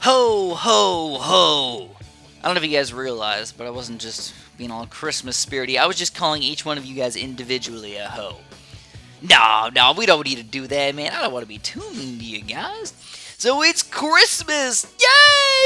Ho, ho, ho! I don't know if you guys realized, but I wasn't just being all Christmas spirity. I was just calling each one of you guys individually a ho. No, we don't need to do that, man. I don't want to be too mean to you guys. So it's Christmas! Yay!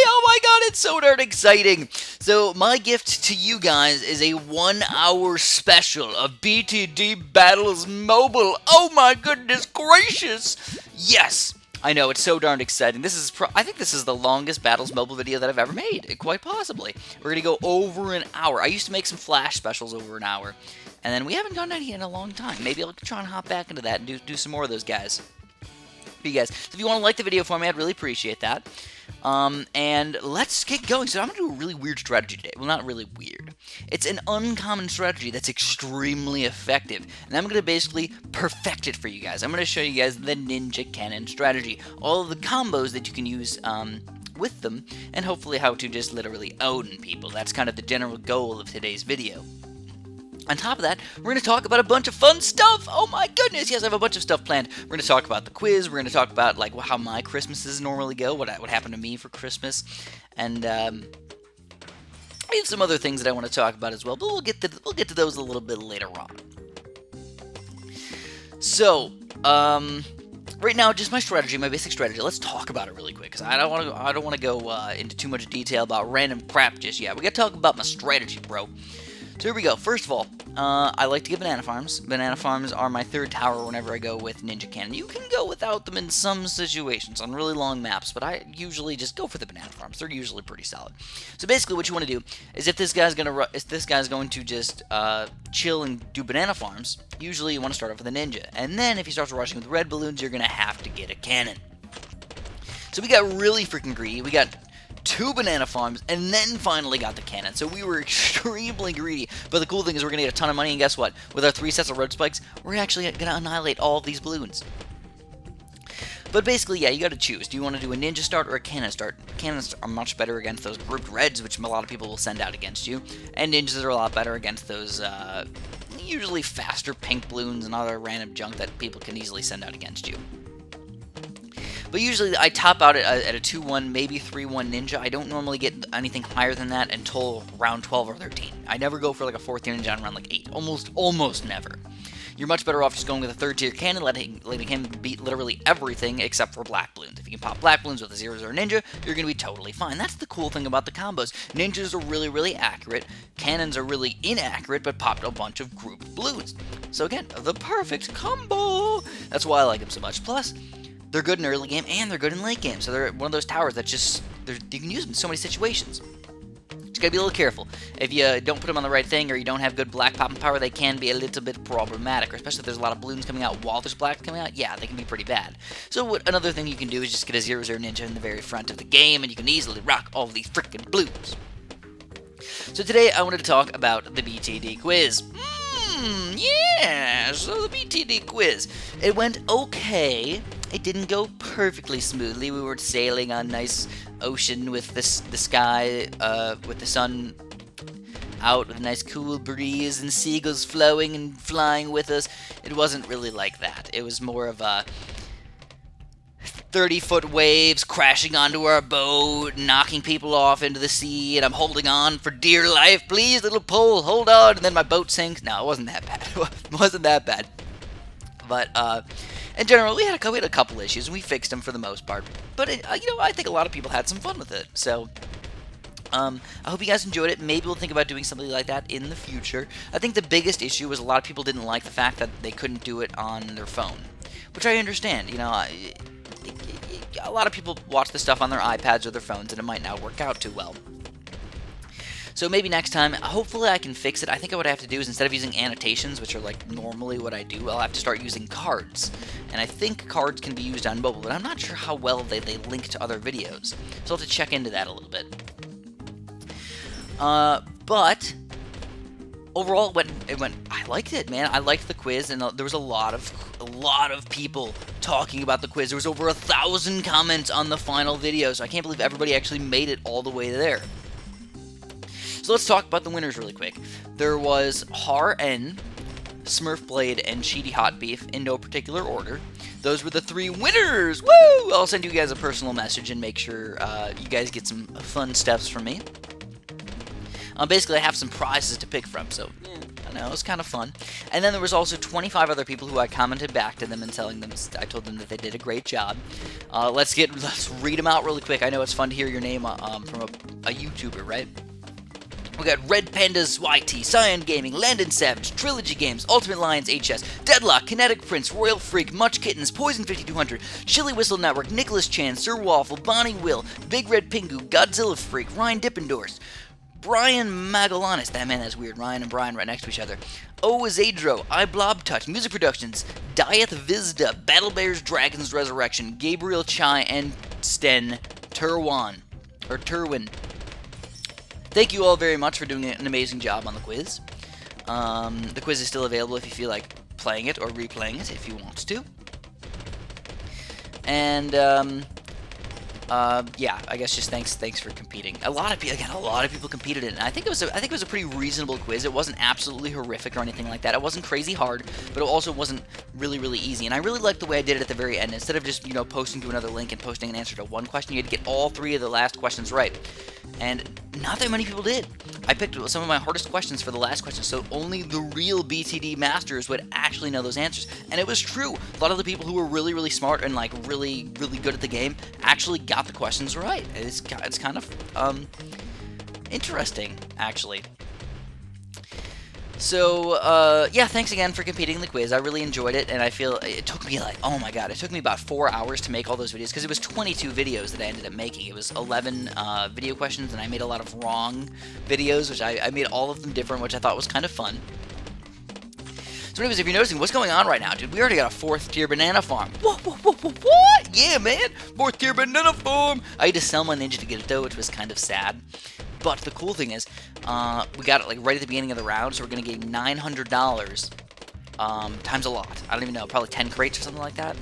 Oh my god, it's so darn exciting! So my gift to you guys is a 1-hour special of BTD Battles Mobile. Oh my goodness gracious! Yes! I know, it's so darn exciting. I think this is the longest Battles Mobile video that I've ever made, quite possibly. We're going to go over an hour. I used to make some flash specials over an hour, and then we haven't done any in a long time. Maybe I'll try and hop back into that and do some more of those guys. For you guys. So if you want to like the video for me, I'd really appreciate that. And let's get going. So I'm going to do a really weird strategy today. Well, not really weird. It's an uncommon strategy that's extremely effective. And I'm going to basically perfect it for you guys. I'm going to show you guys the Ninja Cannon strategy. All of the combos that you can use with them. And hopefully how to just literally own people. That's kind of the general goal of today's video. On top of that, we're going to talk about a bunch of fun stuff. Oh my goodness, yes, I have a bunch of stuff planned. We're going to talk about the quiz. We're going to talk about like how my Christmases normally go, what happened to me for Christmas, and I have some other things that I want to talk about as well. But we'll get to those a little bit later on. So, right now, just my strategy, my basic strategy. Let's talk about it really quick because I don't want to go into too much detail about random crap just yet. We got to talk about my strategy, bro. So here we go. First of all, I like to get banana farms. Banana farms are my third tower whenever I go with Ninja Cannon. You can go without them in some situations on really long maps, but I usually just go for the banana farms. They're usually pretty solid. So basically, what you want to do is if this guy's going to just chill and do banana farms, usually you want to start off with a ninja, and then if he starts rushing with red balloons, you're gonna have to get a cannon. So we got really freaking greedy. We got 2 banana farms, and then finally got the cannon. So we were extremely greedy. But the cool thing is we're going to get a ton of money, and guess what? With our 3 sets of road spikes, we're actually going to annihilate all of these balloons. But basically, yeah, you got to choose. Do you want to do a ninja start or a cannon start? Cannons are much better against those grouped reds, which a lot of people will send out against you. And ninjas are a lot better against those usually faster pink balloons and other random junk that people can easily send out against you. But usually I top out at a 2-1, maybe 3-1 ninja. I don't normally get anything higher than that until round 12 or 13. I never go for like a 4th tier ninja on round like 8. Almost never. You're much better off just going with a 3rd tier cannon, letting him beat literally everything except for black balloons. If you can pop black balloons with a 0-0 ninja, you're going to be totally fine. That's the cool thing about the combos. Ninjas are really, really accurate. Cannons are really inaccurate, but popped a bunch of grouped balloons. So again, the perfect combo! That's why I like them so much. Plus, they're good in early game, and they're good in late game. So they're one of those towers that you can use them in so many situations. Just gotta be a little careful. If you don't put them on the right thing, or you don't have good black popping power, they can be a little bit problematic. Especially if there's a lot of balloons coming out while there's black coming out. Yeah, they can be pretty bad. So another thing you can do is just get a 0-0 ninja in the very front of the game, and you can easily rock all these freaking balloons. So today I wanted to talk about the BTD quiz. Yeah, so the BTD quiz. It went okay. It didn't go perfectly smoothly. We were sailing on nice ocean with the sky, with the sun out, with a nice cool breeze and seagulls flowing and flying with us. It wasn't really like that. It was more of a 30-foot waves crashing onto our boat, knocking people off into the sea, and I'm holding on for dear life. Please, little pole, hold on. And then my boat sinks. No, it wasn't that bad. It wasn't that bad. But, in general, we had a couple issues, and we fixed them for the most part. But, I think a lot of people had some fun with it. So, I hope you guys enjoyed it. Maybe we'll think about doing something like that in the future. I think the biggest issue was a lot of people didn't like the fact that they couldn't do it on their phone. Which I understand, a lot of people watch this stuff on their iPads or their phones, and it might not work out too well. So maybe next time, hopefully I can fix it. I think what I have to do is instead of using annotations, which are like normally what I do, I'll have to start using cards. And I think cards can be used on mobile, but I'm not sure how well they link to other videos. So I'll have to check into that a little bit. But overall, I liked it, man. I liked the quiz, and there was a lot of people talking about the quiz. There was over 1,000 comments on the final video, so I can't believe everybody actually made it all the way there. So let's talk about the winners really quick. There was Har N, Smurf Blade, and Cheaty Hot Beef in no particular order. those were the 3 winners. Woo! I'll send you guys a personal message and make sure you guys get some fun stuffs from me. Basically, I have some prizes to pick from, so I know, it was kind of fun. And then there was also 25 other people who I commented back to them and I told them that they did a great job. Let's read them out really quick. I know it's fun to hear your name from a YouTuber, right? We got Red Pandas YT, Cyan Gaming, Landon Savage, Trilogy Games, Ultimate Lions HS, Deadlock, Kinetic Prince, Royal Freak, Much Kittens, Poison 5200, Chili Whistle Network, Nicholas Chan, Sir Waffle, Bonnie Will, Big Red Pingu, Godzilla Freak, Ryan Dippendorf, Brian Magallanes, that man, that's weird, Ryan and Brian right next to each other, Oazadro, iBlobTouch, Music Productions, Dieth Vizda, Battle Bears Dragons Resurrection, Gabriel Chai, and Sten Turwin. Thank you all very much for doing an amazing job on the quiz. The quiz is still available if you feel like playing it or replaying it if you want to. And yeah, I guess just thanks for competing. A lot of people competed in it. And I think it was a pretty reasonable quiz. It wasn't absolutely horrific or anything like that. It wasn't crazy hard, but it also wasn't really easy. And I really liked the way I did it at the very end. Instead of just posting to another link and posting an answer to one question, you had to get all 3 of the last questions right. And not that many people did. I picked some of my hardest questions for the last question, so only the real BTD masters would actually know those answers. And it was true. A lot of the people who were really smart and like really good at the game actually got the questions right. It's kind of interesting, actually. So, yeah, thanks again for competing in the quiz. I really enjoyed it, and I feel it took me oh my god, it took me about 4 hours to make all those videos, because it was 22 videos that I ended up making. It was 11 video questions, and I made a lot of wrong videos, which I made all of them different, which I thought was kind of fun. So anyways, if you're noticing, what's going on right now, dude? We already got a 4th tier banana farm. What? Yeah, man! 4th tier banana farm! I had to sell my ninja to get it, though, which was kind of sad. But the cool thing is, we got it like right at the beginning of the round, so we're going to get $900 times a lot. I don't even know, probably 10 crates or something like that.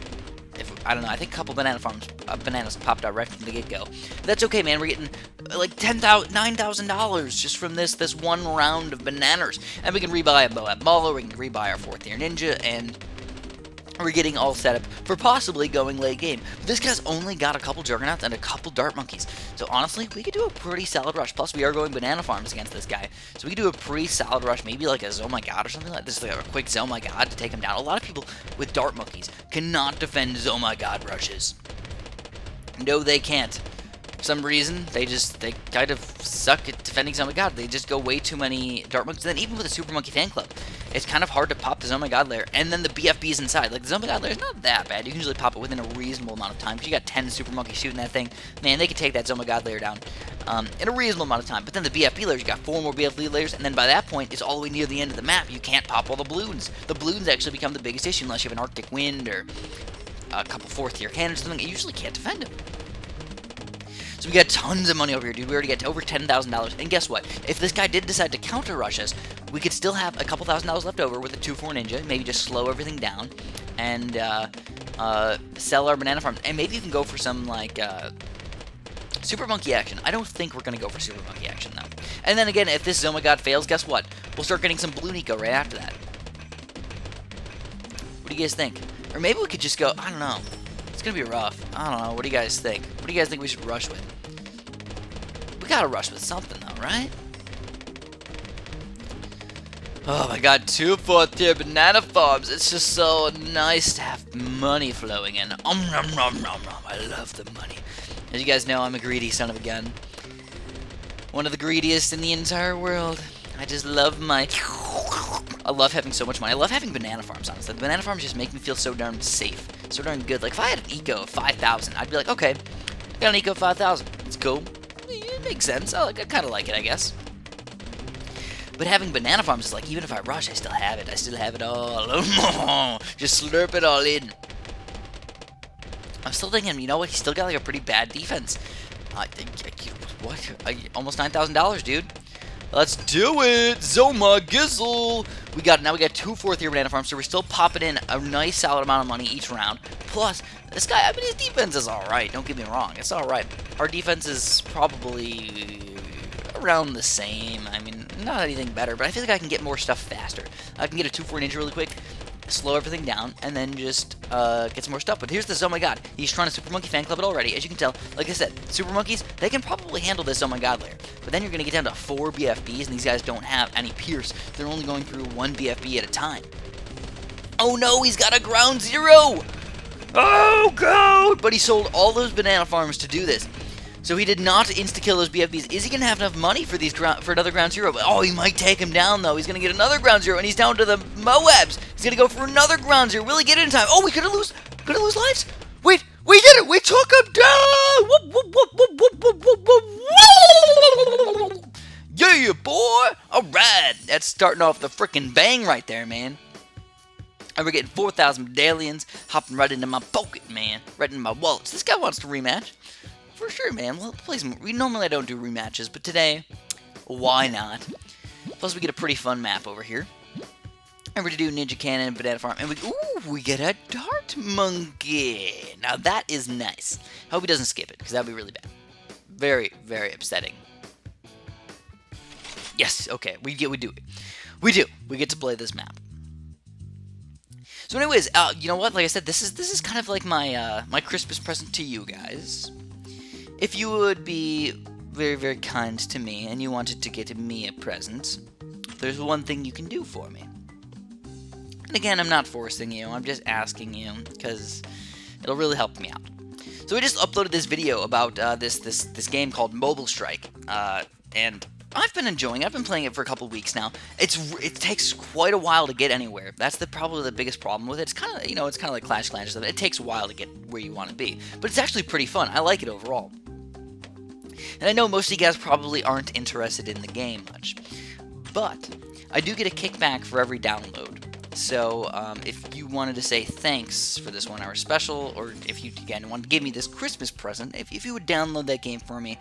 I don't know, I think a couple banana farms, bananas popped out right from the get-go. That's okay, man, we're getting like $9,000 just from this one round of bananas. And we can rebuy a Moab Mauler, we can rebuy our 4th tier ninja, and we're getting all set up for possibly going late game. But this guy's only got a couple Juggernauts and a couple Dart Monkeys. So honestly, we could do a pretty solid rush. Plus, we are going banana farms against this guy. So we could do a pretty solid rush, maybe like a Oh My God or something like this. Like a quick Oh My God to take him down. A lot of people with Dart Monkeys cannot defend Oh My God rushes. No, they can't. For some reason, they kind of suck at defending Oh My God. They just go way too many Dart Monkeys. And then even with a Super Monkey Fan Club, it's kind of hard to pop the Oh My God lair, and then the BFBs inside. Like, the Oh My God lair is not that bad. You can usually pop it within a reasonable amount of time, because you got 10 Super Monkeys shooting that thing. Man, they can take that Oh My God lair down in a reasonable amount of time. But then the BFB layers, you got 4 more BFB layers, and then by that point, it's all the way near the end of the map. You can't pop all the balloons. The balloons actually become the biggest issue unless you have an Arctic Wind or a couple 4th tier cannons or something. You usually can't defend them. So we got tons of money over here, dude. We already got over $10,000. And guess what? If this guy did decide to counter rush us, we could still have a couple $1,000s left over with a 2-4 ninja. Maybe just slow everything down and sell our banana farm. And maybe you can go for some like Super Monkey action. I don't think we're gonna go for Super Monkey action though. And then again, if this Oh My God fails, guess what? We'll start getting some Blue Nico right after that. What do you guys think? Or maybe we could just go. I don't know. It's gonna be rough. I don't know. What do you guys think? What do you guys think we should rush with? We gotta rush with something though, right? Oh my god, 2 4th tier banana farms. It's just so nice to have money flowing in. I love the money. As you guys know, I'm a greedy son of a gun. One of the greediest in the entire world. I just love my... I love having so much money. I love having banana farms, honestly. The banana farms just make me feel so darn safe. So darn good. Like, if I had an eco of 5,000, I'd be like, okay, I got an eco of 5,000. It's cool. It makes sense. I kind of like it, I guess. But having banana farms is like, even if I rush, I still have it. I still have it all. Just slurp it all in. I'm still thinking, you know what? He's still got like a pretty bad defense. What? Almost $9,000, dude. Let's do it! Zoma Gizzle! Now we got 2 4th tier banana farms, so we're still popping in a nice solid amount of money each round. Plus, this guy, I mean, his defense is alright, don't get me wrong, it's alright. Our defense is probably around the same. I mean, not anything better, but I feel like I can get more stuff faster. I can get a 2-4 ninja really quick, slow everything down, and then just get some more stuff. But here's this, oh my god, he's trying to Super Monkey Fan Club it already. As you can tell, like I said, Super Monkeys, they can probably handle this oh my god layer. But then you're going to get down to 4 BFBs, and these guys don't have any Pierce. They're only going through 1 BFB at a time. Oh no, he's got a ground 0! Oh god! But he sold all those banana farms to do this. So he did not insta-kill those BFBs. Is he going to have enough money for these for another ground 0? Oh, he might take him down, though. He's going to get another ground 0, and he's down to the Moabs. He's going to go for another ground 0. Will he get it in time? Oh, we could lose lives. Wait, we did it. We took him down. Whoop, whoop, whoop, whoop, whoop, whoop, whoop, whoop, whoop. Yeah, boy. All right. That's starting off the frickin' bang right there, man. And we're getting 4,000 medallions, hopping right into my pocket, man. Right into my wallets. This guy wants to rematch. For sure, man. We'll play some. Normally I don't do rematches, but today, why not? Plus, we get a pretty fun map over here. And we're going to do Ninja Cannon, Banana Farm, and we get a Dart Monkey. Now, that is nice. I hope he doesn't skip it, because that would be really bad. Very, very upsetting. Yes, okay, we do it. We do. We get to play this map. So anyways, you know what? Like I said, this is kind of like my my Christmas present to you guys. If you would be very, very kind to me and you wanted to get me a present, there's one thing you can do for me. And again, I'm not forcing you, I'm just asking you, because it'll really help me out. So we just uploaded this video about this game called Mobile Strike, and I've been enjoying it. I've been playing it for a couple weeks now. It takes quite a while to get anywhere. That's probably the biggest problem with it. It's kind of, it's kind of like Clash Clans or something. It takes a while to get where you want to be, but it's actually pretty fun. I like it overall. And I know most of you guys probably aren't interested in the game much, but I do get a kickback for every download. So if you wanted to say thanks for this 1 hour special, or if you, again, want to give me this Christmas present, if you would download that game for me,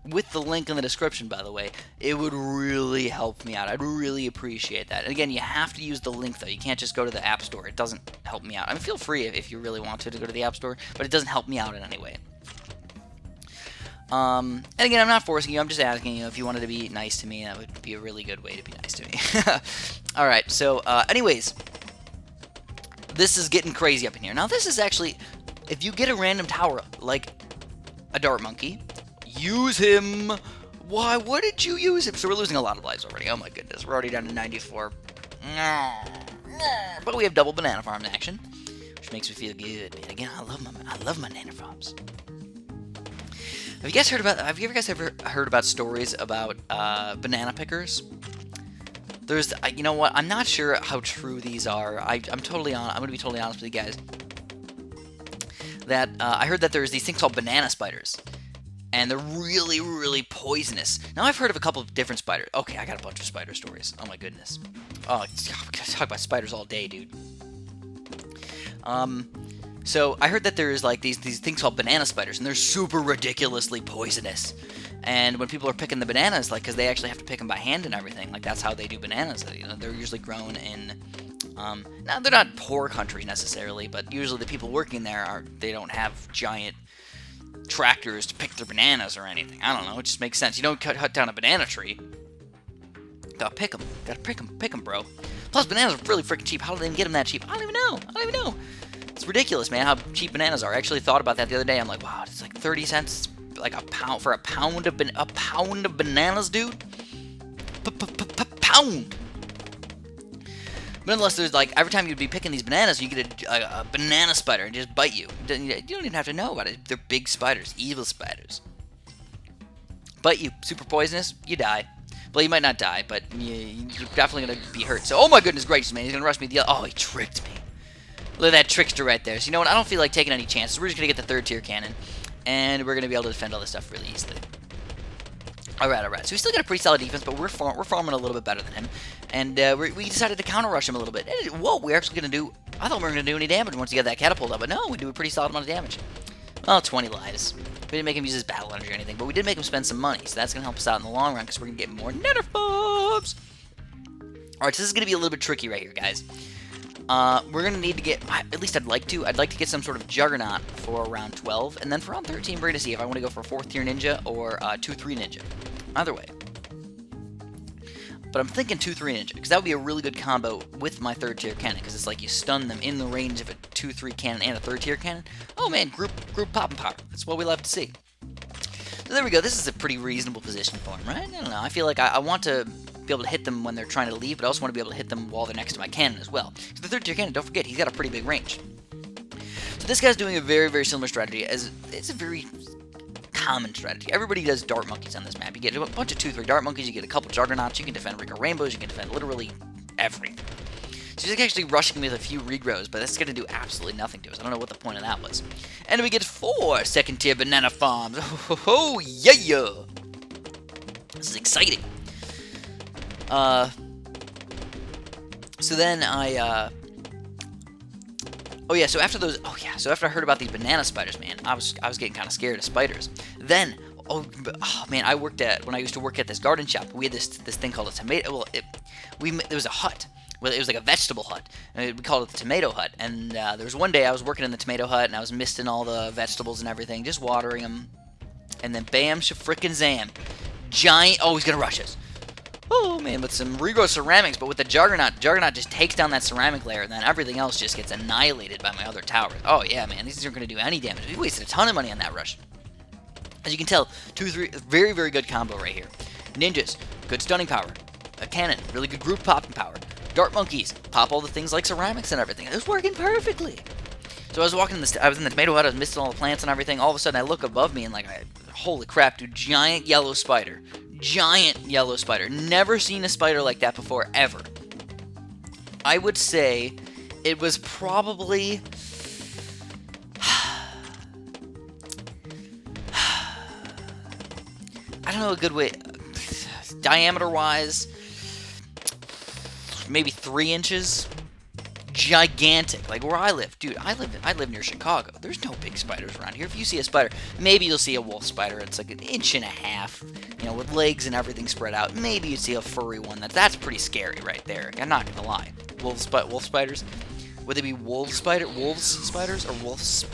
with the link in the description, by the way, it would really help me out. I'd really appreciate that. And again, you have to use the link, though. You can't just go to the App Store. It doesn't help me out. I mean, feel free if you really want to go to the App Store, but it doesn't help me out in any way. And again, I'm not forcing you, I'm just asking you if you wanted to be nice to me. That would be a really good way to be nice to me. Alright, so, anyways, this is getting crazy up in here. Now, this is actually, if you get a random tower, like a Dart Monkey, use him. Why wouldn't you use him? So we're losing a lot of lives already. Oh my goodness, we're already down to 94. But we have double banana farm action, which makes me feel good, man. Again, I love my banana farms. Have you guys ever heard about stories about banana pickers? There's, you know what? I'm not sure how true these are. I'm going to be totally honest with you guys. That I heard that there's these things called banana spiders, and they're really, really poisonous. Now I've heard of a couple of different spiders. Okay, I got a bunch of spider stories. Oh my goodness. Oh, I'm gonna talk about spiders all day, dude. So I heard that there's like these things called banana spiders, and they're super ridiculously poisonous. And when people are picking the bananas, like, because they actually have to pick them by hand and everything, like that's how they do bananas. They're usually grown in, now they're not poor countries necessarily, but usually the people working there they don't have giant tractors to pick their bananas or anything. I don't know. It just makes sense. You don't cut down a banana tree. Gotta pick them. Gotta pick them, bro. Plus, bananas are really freaking cheap. How do they even get them that cheap? I don't even know. It's ridiculous, man, how cheap bananas are. I actually thought about that the other day. I'm like, wow, it's like 30 cents, like a pound for a pound of bananas, dude. Pound. But unless there's like every time you'd be picking these bananas, you get a banana spider and just bite you. You don't even have to know about it. They're big spiders, evil spiders. Bite you, super poisonous, you die. Well, you might not die, but you're definitely gonna be hurt. So, oh my goodness gracious, man, he's gonna rush me. Oh, he tricked me. Look at that trickster right there. So, you know what? I don't feel like taking any chances. We're just going to get the 3rd tier cannon, and we're going to be able to defend all this stuff really easily. Alright. So, we still got a pretty solid defense, but we're farming a little bit better than him. And we decided to counter-rush him a little bit. And, whoa, we're actually going to do... I thought we were going to do any damage once you got that catapult up, but no, we do a pretty solid amount of damage. Well, 20 lives. We didn't make him use his battle energy or anything, but we did make him spend some money, so that's going to help us out in the long run, because we're going to get more nether fobs. Alright, so this is going to be a little bit tricky right here, guys. We're going to need to get, at least I'd like to get some sort of Juggernaut for round 12, and then for round 13, we're going to see if I want to go for 4th tier ninja or 2-3 ninja. Either way. But I'm thinking 2-3 ninja, because that would be a really good combo with my third tier cannon, because it's like you stun them in the range of a 2-3 cannon and a third tier cannon. Oh man, group popping power. That's what we love to see. So there we go. This is a pretty reasonable position for him, right? I don't know. I feel like I want to be able to hit them when they're trying to leave, but I also want to be able to hit them while they're next to my cannon as well. So the third tier cannon, don't forget, he's got a pretty big range. So this guy's doing a very, very similar strategy. It's a very common strategy. Everybody does dart monkeys on this map. You get a bunch of 2-3 dart monkeys, you get a couple juggernauts, you can defend Rico Rainbows, you can defend literally everything. So he's actually rushing me with a few regrows, but that's going to do absolutely nothing to us. I don't know what the point of that was. And we get 4 second tier banana farms. Oh, yeah! This is exciting. So then so after I heard about these banana spiders, man, I was getting kind of scared of spiders. Then, man, when I used to work at this garden shop, we had this thing called a tomato. Well, it was a hut. Well, it was like a vegetable hut. We called it the tomato hut. And there was one day I was working in the tomato hut, and I was misting all the vegetables and everything, just watering them. And then bam, frickin' zam, giant. Oh, he's gonna rush us. Oh man, with some regrow ceramics, but with the Juggernaut just takes down that ceramic layer, and then everything else just gets annihilated by my other towers. Oh yeah, man, these aren't going to do any damage. We wasted a ton of money on that rush. As you can tell, 2-3, very, very good combo right here. Ninjas, good stunning power. A cannon, really good group popping power. Dart monkeys, pop all the things like ceramics and everything. It was working perfectly. So I was I was in the tomato hut, I was misting all the plants and everything. All of a sudden, I look above me and holy crap, dude, giant yellow spider. Giant yellow spider. Never seen a spider like that before, ever. I would say it was probably... I don't know a good way... Diameter-wise, maybe 3 inches. Gigantic, like where I live. Dude, I live near Chicago. There's no big spiders around here. If you see a spider, maybe you'll see a wolf spider. It's like 1.5 inches, with legs and everything spread out. Maybe you see a furry one. That's pretty scary right there. I'm not gonna lie. Wolf spiders? Would they be wolves spiders, or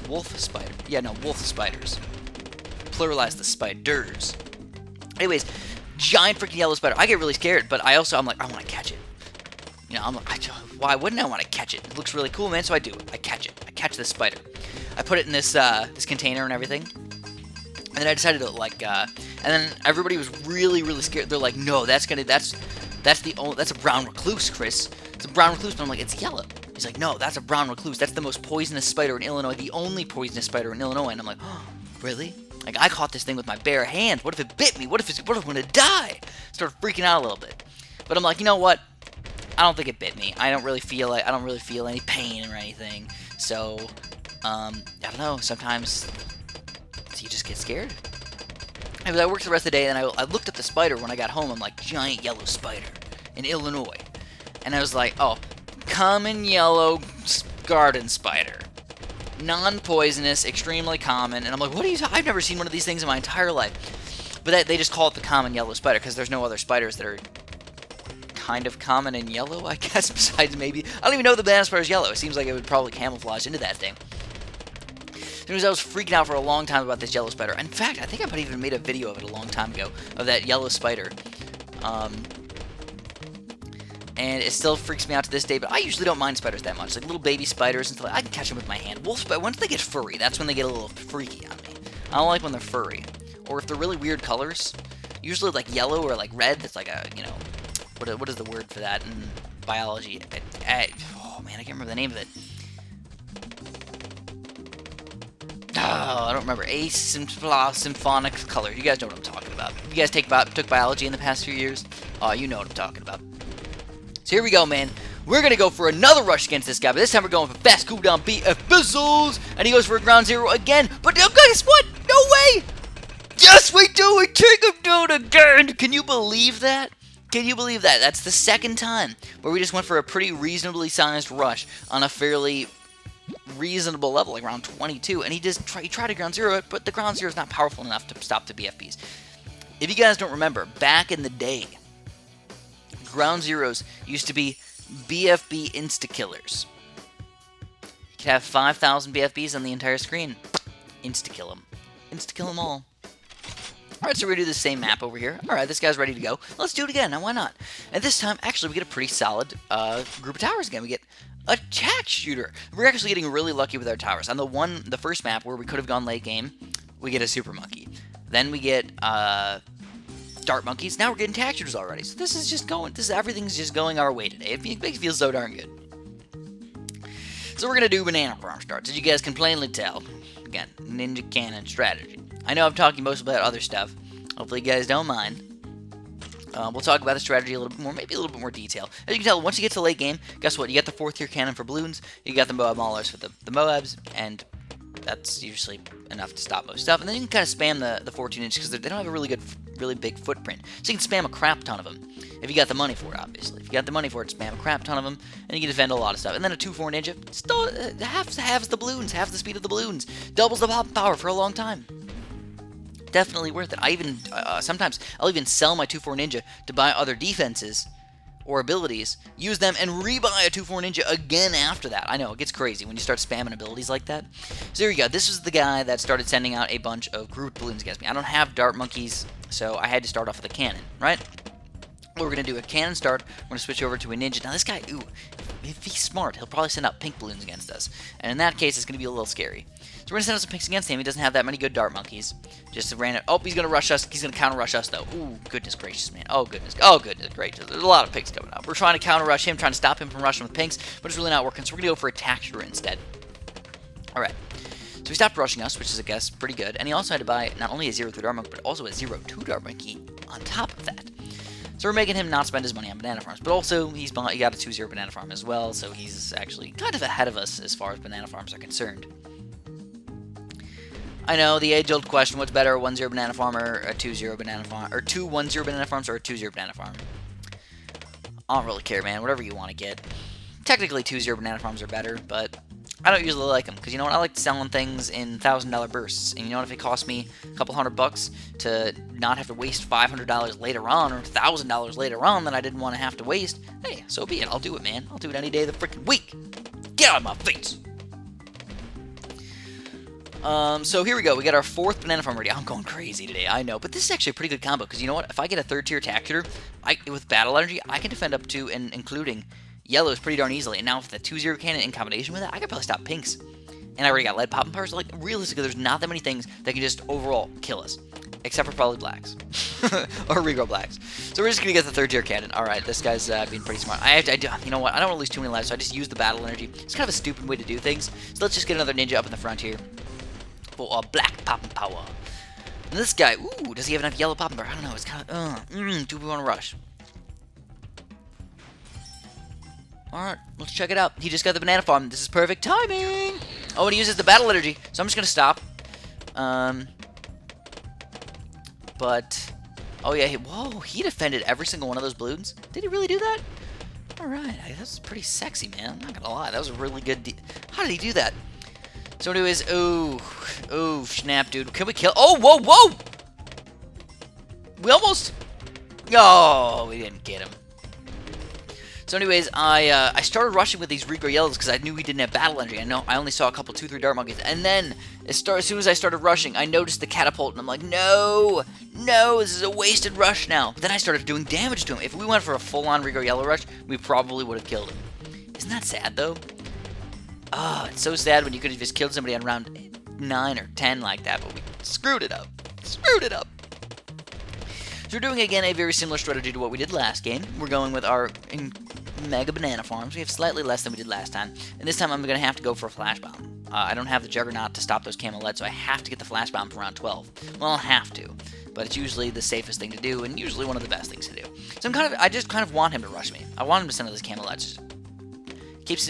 wolf spider? Yeah, no, wolf spiders. Pluralize the spiders. Anyways, giant freaking yellow spider. I get really scared, but I'm like, I want to catch it. Why wouldn't I want to catch it? It looks really cool, man, so I do it. I catch it. I catch this spider. I put it in this container and everything. And then I decided to, and then everybody was really, really scared. They're like, no, that's a brown recluse, Chris. It's a brown recluse. But I'm like, it's yellow. He's like, no, that's a brown recluse. That's the most poisonous spider in Illinois, the only poisonous spider in Illinois. And I'm like, oh, really? Like, I caught this thing with my bare hands. What if it bit me? What if I'm going to die? Started freaking out a little bit. But I'm like, you know what? I don't think it bit me. I don't really feel any pain or anything. So, I don't know. Sometimes you just get scared. Anyways, I worked the rest of the day, and I looked at the spider when I got home. I'm like, giant yellow spider in Illinois. And I was like, oh, common yellow garden spider. Non-poisonous, extremely common. And I'm like, what are you talking? I've never seen one of these things in my entire life. But they just call it the common yellow spider because there's no other spiders that are kind of common and yellow, I guess, besides maybe... I don't even know if the banana spider is yellow. It seems like it would probably camouflage into that thing. Anyways, I was freaking out for a long time about this yellow spider. In fact, I think I even made a video of it a long time ago, of that yellow spider. And it still freaks me out to this day, but I usually don't mind spiders that much. Like little baby spiders and stuff, I can catch them with my hand. Wolf spider, once they get furry, that's when they get a little freaky on me. I don't like when they're furry. Or if they're really weird colors, usually like yellow or like red, that's like a, what is the word for that in biology? Oh man, I can't remember the name of it. Oh, I don't remember. Symphonic color. You guys know what I'm talking about. You guys took biology in the past few years? Oh, you know what I'm talking about. So here we go, man. We're going to go for another rush against this guy, but this time we're going for fast cooldown BF missiles, and he goes for a ground zero again, but guess what? No way! Yes, we do! We take him down again! Can you believe that? Can you believe that? That's the second time where we just went for a pretty reasonably sized rush on a fairly reasonable level, like around 22, and he tried to ground zero it, but the ground zero is not powerful enough to stop the BFBs. If you guys don't remember, back in the day, ground zeros used to be BFB insta-killers. You could have 5,000 BFBs on the entire screen. Insta-kill them. Insta-kill them all. Alright, so we're going to do the same map over here. Alright, this guy's ready to go. Let's do it again. Now, why not? And this time, actually, we get a pretty solid group of towers again. We get a tack shooter. We're actually getting really lucky with our towers. On the first map where we could have gone late game, we get a super monkey. Then we get dart monkeys. Now we're getting tack shooters already. So this is just going, everything's just going our way today. It makes me feel so darn good. So we're going to do banana farm starts. As you guys can plainly tell, again, ninja cannon strategy. I know I'm talking most about other stuff. Hopefully you guys don't mind. We'll talk about the strategy a little bit more, maybe a little bit more detail. As you can tell, once you get to late game, guess what? You got the 4th tier cannon for balloons, you got the Moab Maulers for the Moabs, and that's usually enough to stop most stuff. And then you can kind of spam the 14-inch because they don't have a really big footprint. So you can spam a crap ton of them. If you got the money for it, obviously. If you got the money for it, spam a crap ton of them, and you can defend a lot of stuff. And then a 2-4 ninja, still halves the balloons, half the speed of the balloons, doubles the pop power for a long time. Definitely worth it. I even, sometimes, I'll even sell my 2-4 ninja to buy other defenses or abilities, use them, and rebuy a 2-4 ninja again after that. I know, it gets crazy when you start spamming abilities like that. So there you go. This was the guy that started sending out a bunch of grouped balloons against me. I don't have dart monkeys, so I had to start off with a cannon, right? We're going to do a cannon start. We're going to switch over to a ninja. Now this guy, ooh, if he's smart, he'll probably send out pink balloons against us. And in that case, it's going to be a little scary. So we're going to send out some pinks against him. He doesn't have that many good dart monkeys. Just a random... Oh, he's going to rush us. He's going to counter-rush us, though. Ooh, goodness gracious, man. Oh, goodness. Oh, goodness gracious. There's a lot of pinks coming up. We're trying to counter-rush him, trying to stop him from rushing with pinks, but it's really not working, so we're going to go for a tack shooter instead. Alright. So he stopped rushing us, which is, I guess, pretty good. And he also had to buy not only a 0-3 dart monkey, but also a 0-2 dart monkey on top of that. So we're making him not spend his money on banana farms. But also, he got a 2-0 banana farm as well, so he's actually kind of ahead of us as far as banana farms are concerned. I know, the age-old question, what's better, a 1-0 banana farm or a 2-0 banana farm? Or 2 1-0 banana farms or a 2-0 banana farm? I don't really care, man. Whatever you want to get. Technically, 2-0 banana farms are better, but I don't usually like them. Because you know what? I like selling things in $1,000 bursts. And you know what? If it costs me a couple $100 to not have to waste $500 later on or $1,000 later on that I didn't want to have to waste, hey, so be it. I'll do it, man. I'll do it any day of the freaking week. Get out of my face! So here we go. We got our 4th banana farm ready. I'm going crazy today, I know. But this is actually a pretty good combo, because you know what? If I get a 3rd tier tack shooter, with battle energy, I can defend up to and including yellows pretty darn easily. And now with the 2-0 cannon in combination with that, I could probably stop pinks. And I already got lead popping powers. So, like, realistically, there's not that many things that can just overall kill us. Except for probably blacks. Or regrow blacks. So we're just going to get the 3rd tier cannon. Alright, this guy's being pretty smart. You know what? I don't want to lose too many lives, so I just use the battle energy. It's kind of a stupid way to do things. So let's just get another ninja up in the front here. For a black popping power. And this guy, ooh, does he have enough yellow popping power? I don't know, it's kind of, do we want to rush? Alright, let's check it out. He just got the banana farm. This is perfect timing! Oh, and he uses the battle energy, so I'm just gonna stop. But, oh yeah, whoa, he defended every single one of those balloons? Did he really do that? Alright, that's pretty sexy, man. I'm not gonna lie, that was a really good how did he do that? So anyways, ooh, snap, dude. Can we kill? Oh, whoa! We almost... Oh, we didn't get him. So anyways, I started rushing with these regrow yellows because I knew he didn't have battle energy. I only saw a couple 2-3 dart monkeys. And then, as soon as I started rushing, I noticed the catapult, and I'm like, no, this is a wasted rush now. But then I started doing damage to him. If we went for a full-on regrow yellow rush, we probably would have killed him. Isn't that sad, though? Oh, it's so sad when you could have just killed somebody on round 9 or 10 like that, but we screwed it up. So we're doing, again, a very similar strategy to what we did last game. We're going with our mega banana farms. We have slightly less than we did last time, and this time I'm going to have to go for a flash bomb. I don't have the Juggernaut to stop those Camel Lead, so I have to get the flash bomb for round 12. Well, I'll have to, but it's usually the safest thing to do, and usually one of the best things to do. So I just kind of want him to rush me. I want him to send out this Camel Lead. Keeps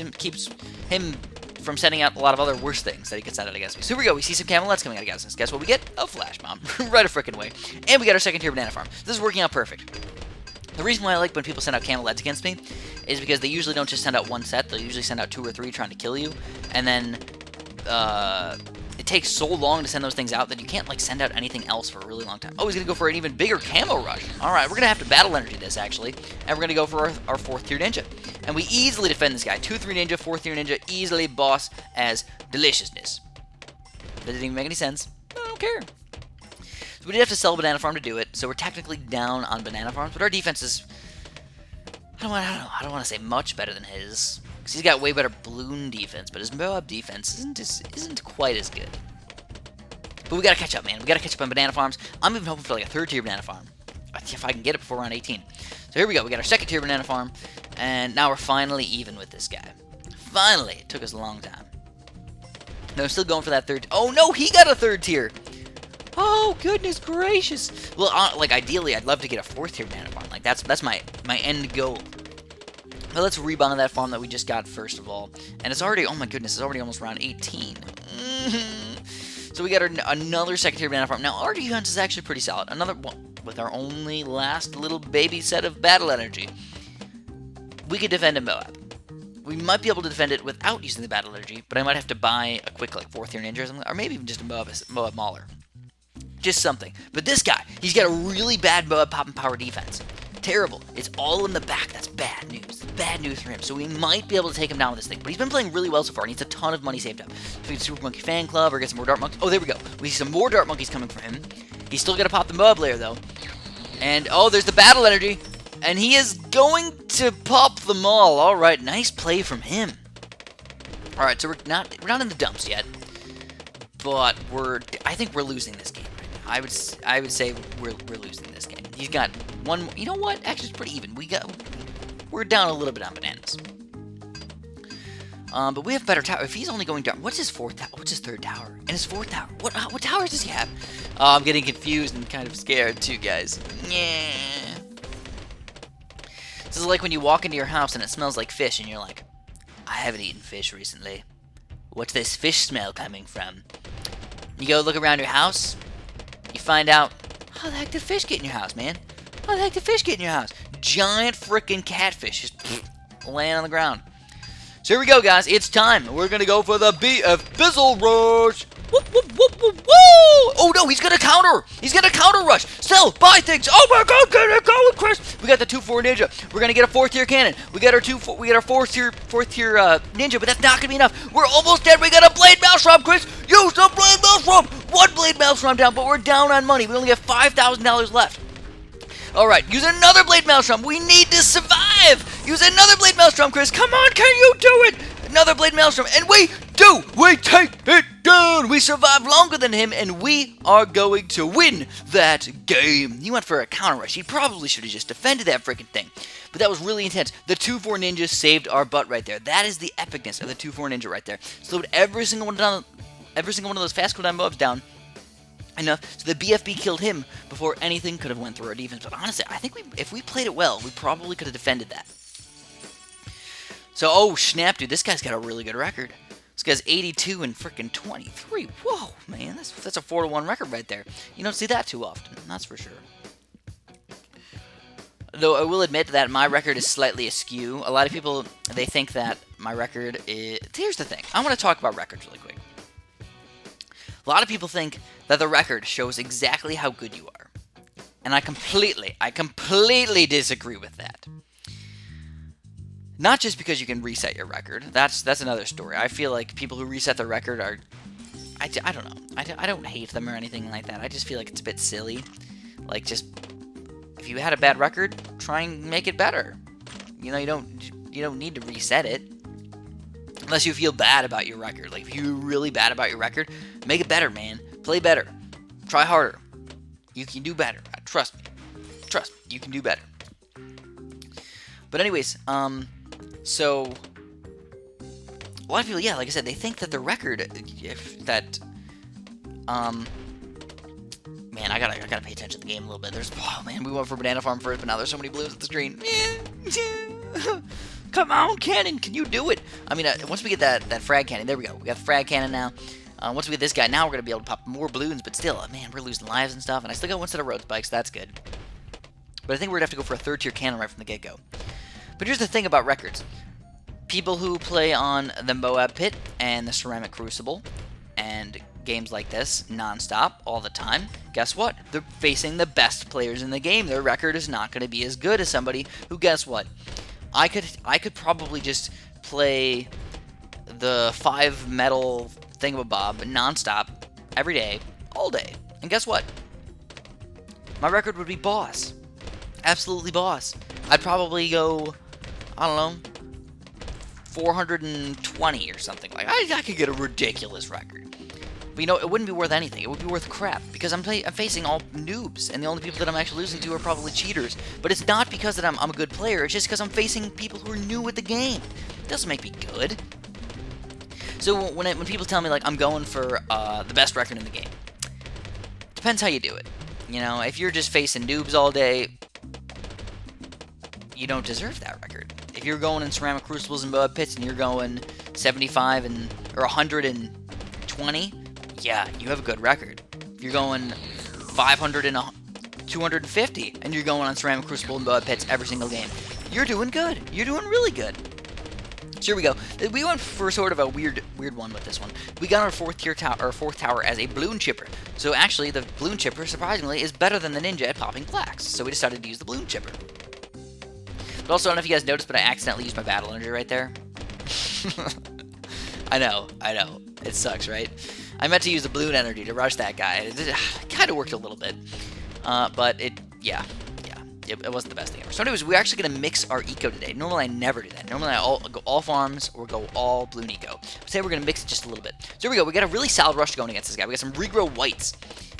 him from sending out a lot of other worse things that he gets sent out against me. So here we go. We see some Camelets coming out against us. Guess what we get? A flash bomb. Right a frickin' way. And we got our 2nd tier banana farm. This is working out perfect. The reason why I like when people send out Camelets against me is because they usually don't just send out one set. They'll usually send out 2 or 3 trying to kill you. And then it takes so long to send those things out that you can't, like, send out anything else for a really long time. Oh, he's going to go for an even bigger camo rush. Alright, we're going to have to battle energy this, actually. And we're going to go for our 4th tier ninja. And we easily defend this guy. 2-3 ninja, 4th tier ninja, easily boss as deliciousness. That didn't even make any sense. I don't care. So So we did have to sell Banana Farm to do it, so we're technically down on Banana Farms, but our defense is, I don't want to say much better than his, because he's got way better Balloon defense, but his Moab defense isn't quite as good. But we gotta catch up, man. We gotta catch up on Banana Farms. I'm even hoping for like a 3rd tier Banana Farm, if I can get it before round 18. So here we go. We got our 2nd tier Banana Farm, and now we're finally even with this guy. Finally! It took us a long time. No, I'm still going for that 3rd. Oh no, he got a 3rd tier! Oh, goodness gracious! Well, like, ideally, I'd love to get a 4th tier Banana Farm. Like, that's my end goal. But let's rebound that farm that we just got first of all. And it's already, oh my goodness, it's already almost round 18. So we got another 2nd tier Banana Farm. Now, our defense is actually pretty solid. Another one with our only last little baby set of battle energy. We could defend a Moab. We might be able to defend it without using the battle energy, but I might have to buy a quick, like, 4th tier ninja or something, or maybe even just a Moab Mauler. Just something. But this guy, he's got a really bad Moab pop and power defense. Terrible. It's all in the back. That's bad news. Bad news for him. So we might be able to take him down with this thing. But he's been playing really well so far, and he needs a ton of money saved up. So we get Super Monkey Fan Club or get some more Dart Monkeys. Oh, there we go. We see some more Dart Monkeys coming from him. He's still got to pop the Moab layer, though. And, oh, there's the battle energy. And he is going to pop them all. All right, nice play from him. All right, so we're not in the dumps yet. But I think we're losing this game right now. I would say we're losing this game. He's got one. You know what? Actually, it's pretty even. We're down a little bit on bananas. But we have better tower. If he's only going down, what's his 4th tower? What's his 3rd tower? And his 4th tower? What towers does he have? I'm getting confused and kind of scared too, guys. Yeah. This is like when you walk into your house and it smells like fish, and you're like, I haven't eaten fish recently. What's this fish smell coming from? You go look around your house, you find out, how the heck did fish get in your house, man? How the heck did fish get in your house? Giant frickin' catfish just laying on the ground. So here we go, guys. It's time. We're going to go for the BF Bizzle Rush. Whoop, whoop, whoop, whoop, whoop. Oh, no, he's going to counter. He's going to counter rush. Sell, buy things. Oh, my God, get it going, Chris. We got the 2-4 ninja. We're going to get a 4th tier cannon. We got our 4th tier ninja, but that's not going to be enough. We're almost dead. We got a Blade Maelstrom, Chris. Use the Blade Maelstrom. 1 Blade Maelstrom down, but we're down on money. We only have $5,000 left. All right, use another Blade Maelstrom. We need to survive. Use another Blade Maelstrom, Chris. Come on, can you do it? Another Blade Maelstrom, and we do. We take it down. We survive longer than him, and we are going to win that game. He went for a counter rush. He probably should have just defended that freaking thing. But that was really intense. The 2-4 ninja saved our butt right there. That is the epicness of the 2-4 ninja right there. Slowed every single one of those fast cooldown mobs down enough so the BFB killed him before anything could have went through our defense. But honestly, I think if we played it well, we probably could have defended that. So, oh snap, dude, this guy's got a really good record. This guy's 82 and freaking 23. Whoa, man, that's a 4-1 record right there. You don't see that too often, that's for sure. Though I will admit that my record is slightly askew. A lot of people, they think that my record is... Here's the thing. I want to talk about records really quick. A lot of people think that the record shows exactly how good you are. And I completely disagree with that. Not just because you can reset your record. That's another story. I feel like people who reset their record are... I don't know. I don't hate them or anything like that. I just feel like it's a bit silly. Like, just... If you had a bad record, try and make it better. You know, you don't need to reset it. Unless you feel bad about your record. Like, if you're really bad about your record, make it better, man. Play better. Try harder. You can do better. Trust me. Trust me. You can do better. But anyways, so... A lot of people, yeah, like I said, they think that the record, man, I gotta pay attention to the game a little bit. Oh man, we went for Banana Farm first, but now there's so many blues at the screen. Come on, cannon, can you do it? I mean, once we get that frag cannon, there we go. We got the frag cannon now. Once we get this guy, now we're gonna be able to pop more balloons. But still, man, we're losing lives and stuff. And I still got one set of road spikes. That's good. But I think we're gonna have to go for a 3rd tier cannon right from the get-go. But here's the thing about records. People who play on the Moab Pit and the Ceramic Crucible and games like this non-stop all the time, guess what? They're facing the best players in the game. Their record is not going to be as good as somebody who, guess what? I could probably just play the 5 metal thingamabob non-stop every day, all day. And guess what? my record would be boss. Absolutely boss. I'd probably go, I don't know, 420 or something. Like, I could get a ridiculous record. But you know, it wouldn't be worth anything. It would be worth crap. Because I'm facing all noobs. And the only people that I'm actually losing to are probably cheaters. But it's not because that I'm a good player. It's just because I'm facing people who are new at the game. It doesn't make me good. So when people tell me, like, I'm going for the best record in the game, depends how you do it. You know, if you're just facing noobs all day, you don't deserve that record. If you're going in Ceramic Crucibles and Moab Pits and you're going 75 or 120, yeah, you have a good record. If you're going 500 and 250 and you're going on Ceramic Crucible and Moab Pits every single game, you're doing good. You're doing really good. So here we go. We went for sort of a weird one with this one. We got our fourth tower as a balloon chipper. So actually, the balloon chipper, surprisingly, is better than the ninja at popping plaques. So we decided to use the balloon chipper. But also, I don't know if you guys noticed, but I accidentally used my battle energy right there. I know. It sucks, right? I meant to use the balloon energy to rush that guy. It kind of worked a little bit. But it wasn't the best thing ever. So anyways, we're actually going to mix our eco today. Normally, I never do that. Normally, I go all farms or go all balloon eco. Today, we're going to mix it just a little bit. So here we go. We got a really solid rush going against this guy. We got some regrow whites.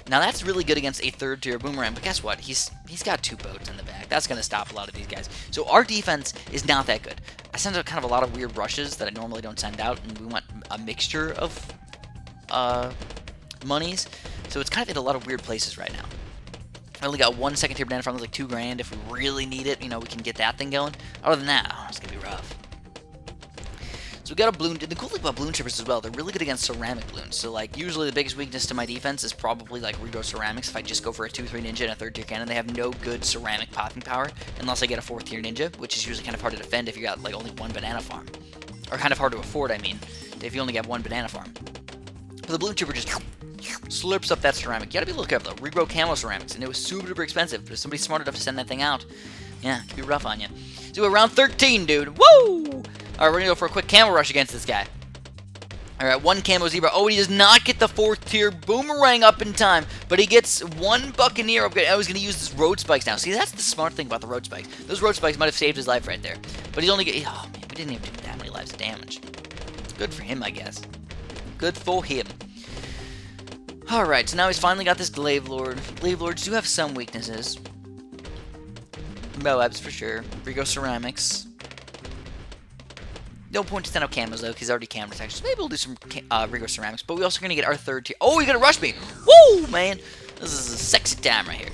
Now, that's really good against a third-tier boomerang, but guess what? He's got 2 boats in the back. That's going to stop a lot of these guys. So our defense is not that good. I send out kind of a lot of weird rushes that I normally don't send out, and we want a mixture of monies. So it's kind of in a lot of weird places right now. I only got 1 second-tier banana farm that's like $2,000. If we really need it, you know, we can get that thing going. Other than that, it's going to be rough. So we got a balloon. The cool thing about balloon chippers as well, they're really good against ceramic balloons. So like usually the biggest weakness to my defense is probably like regrow ceramics. If I just go for a 2-3 ninja and a 3rd-tier cannon, they have no good ceramic popping power unless I get a 4th-tier ninja, which is usually kind of hard to defend if you got like only 1 banana farm, or kind of hard to afford. I mean, if you only have 1 banana farm. But the balloon chipper just slurps up that ceramic. You gotta be a little careful though. Regrow camo ceramics, and it was super duper expensive. But if somebody's smart enough to send that thing out, yeah, it could be rough on you. So we're round 13, dude. Woo! Alright, we're gonna go for a quick camo rush against this guy. Alright, 1 camo zebra. Oh, and he does not get the 4th tier boomerang up in time, but he gets 1 buccaneer upgrade. I was gonna use this road spikes now. See, that's the smart thing about the road spikes. Those road spikes might have saved his life right there. But he's only getting, oh man, we didn't even do that many lives of damage. Good for him, I guess. Good for him. Alright, so now he's finally got this Glaive Lord. Glaive Lords do have some weaknesses. Moabs for sure. Regrow ceramics. No point to send out camos though, because he's already camo protection. So maybe we'll do some regrow ceramics. But we're also going to get our 3rd tier. Oh, he's going to rush me! Woo, man! This is a sexy time right here.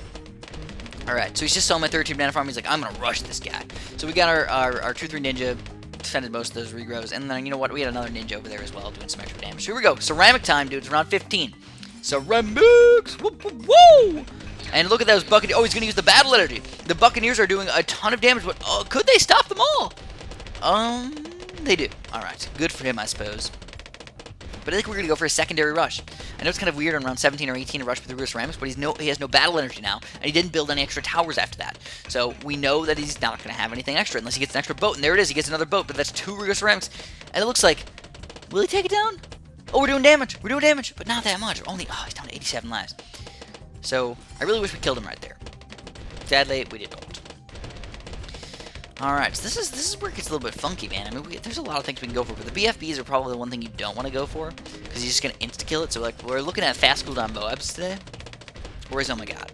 Alright, so he's just selling my 3rd tier banana farm. He's like, I'm going to rush this guy. So we got our 2-3 ninja. Defended most of those regrows. And then, you know what? We had another ninja over there as well doing some extra damage. So here we go. Ceramic time, dudes. Round 15. Ceramics! Woo, woo, woo! And look at those Buccaneers. Oh, he's going to use the battle energy. The Buccaneers are doing a ton of damage, but could they stop them all? They do. Alright. Good for him, I suppose. But I think we're going to go for a secondary rush. I know it's kind of weird on round 17 or 18 to rush with the real ceramics, but he has no battle energy now, and he didn't build any extra towers after that. So we know that he's not going to have anything extra unless he gets an extra boat. And there it is. He gets another boat, but that's 2 real ceramics. And it looks like, will he take it down? Oh, we're doing damage. We're doing damage, but not that much. Only, oh, he's down to 87 lives. So I really wish we killed him right there. Sadly, we didn't. Alright, so this is where it gets a little bit funky, man. I mean, there's a lot of things we can go for, but the BFBs are probably the one thing you don't want to go for, because you're just going to insta-kill it. So, like, we're looking at fast cooldown Moabs today. Where's, oh my god.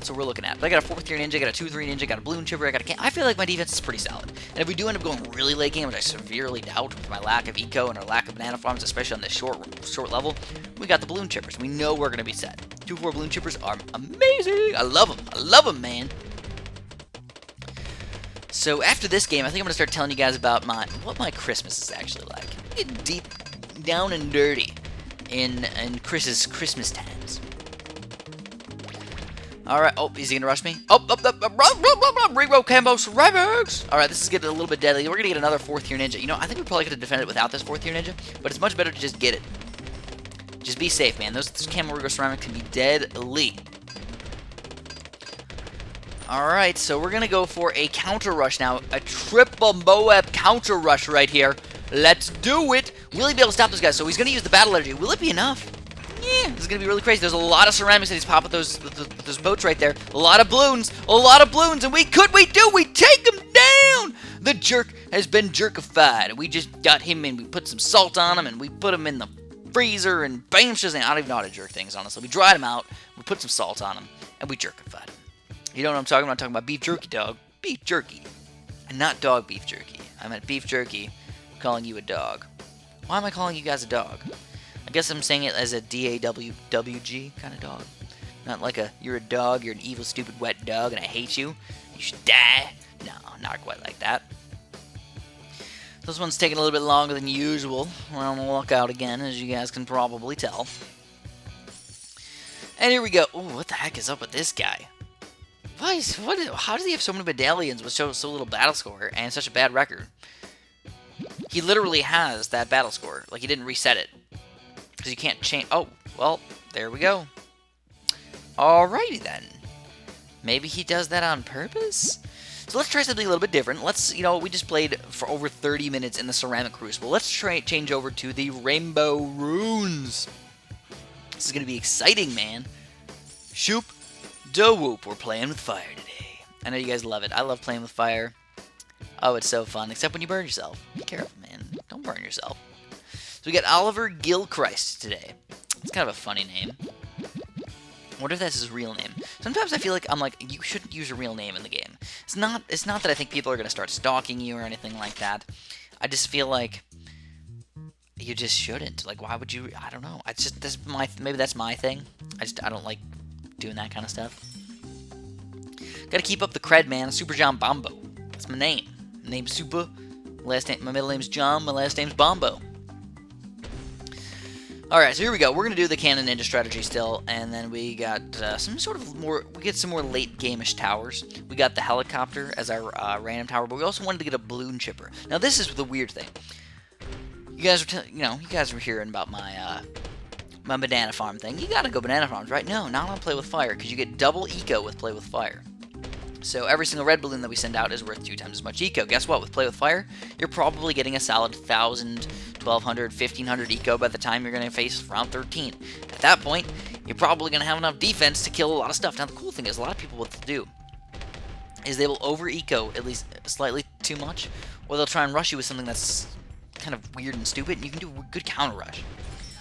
So we're looking at, but I got a 4th tier ninja, got a 2-3 ninja, got a balloon chipper, I feel like my defense is pretty solid. And if we do end up going really late game, which I severely doubt with my lack of eco and our lack of banana farms, especially on this short level, we got the balloon chippers. We know we're going to be set. 2-4 balloon chippers are amazing. I love them. I love them, man. So after this game, I think I'm going to start telling you guys about what my Christmas is actually like. Get deep down and dirty in Chris's Christmas times. Alright, oh, is he going to rush me? Oh, regrow camo ceramics! Alright, this is getting a little bit deadly. We're going to get another 4th tier ninja. You know, I think we probably could have defended it without this 4th tier ninja, but it's much better to just get it. Just be safe, man. Those camo regrow ceramics can be deadly. Alright, so we're going to go for a counter rush now. A triple Moab counter rush right here. Let's do it. Will he be able to stop this guy? So he's going to use the battle energy. Will it be enough? Yeah, this is gonna be really crazy. There's a lot of ceramics that he's popping those boats right there. A lot of balloons, and we take him down. The jerk has been jerkified. We just got him in. We put some salt on him, and we put him in the freezer, and bam, shazam. I don't even know how to jerk things, honestly. We dried him out, we put some salt on him, and we jerkified him. You know what I'm talking about? I'm talking about beef jerky, dog. Beef jerky. And not dog beef jerky. I meant beef jerky. I'm calling you a dog. Why am I calling you guys a dog? I guess I'm saying it as a D-A-W-W-G kind of dog. Not like a, you're a dog, you're an evil, stupid, wet dog, and I hate you. You should die. No, not quite like that. This one's taking a little bit longer than usual. We're on the lookout again, as you guys can probably tell. And here we go. Ooh, what the heck is up with this guy? How does he have so many medallions with so little battle score and such a bad record? He literally has that battle score. Like, he didn't reset it. Because you can't change... Oh, well, there we go. Alrighty then. Maybe he does that on purpose? So let's try something a little bit different. Let's, we just played for over 30 minutes in the Ceramic Crucible. Let's change over to the Rainbow Runes. This is going to be exciting, man. Shoop, da whoop. We're playing with fire today. I know you guys love it. I love playing with fire. Oh, it's so fun. Except when you burn yourself. Be careful, man. Don't burn yourself. So we got Oliver Gilchrist today. It's kind of a funny name. I wonder if that's his real name. Sometimes I feel like you shouldn't use your real name in the game. It's not that I think people are going to start stalking you or anything like that. I just feel like you just shouldn't. Like, why would you? I don't know. It's just maybe that's my thing. I don't like doing that kind of stuff. Got to keep up the cred, man. Super John Bombo. That's my name. My name's Super. My middle name's John. My last name's Bombo. Alright, so here we go. We're going to do the Cannon Ninja strategy still, and then we got we get some more late game-ish towers. We got the helicopter as our random tower, but we also wanted to get a balloon chipper. Now this is the weird thing. You guys were hearing about my my banana farm thing. You gotta go banana farms, right? No, not on Play with Fire, because you get double eco with Play with Fire. So every single red balloon that we send out is worth 2 times as much eco. Guess what? With Play with Fire, you're probably getting a solid 1,000, 1,200, 1,500 eco by the time you're going to face round 13. At that point, you're probably going to have enough defense to kill a lot of stuff. Now, the cool thing is, a lot of people, what they'll do is they will over-eco at least slightly too much, or they'll try and rush you with something that's kind of weird and stupid, and you can do a good counter-rush.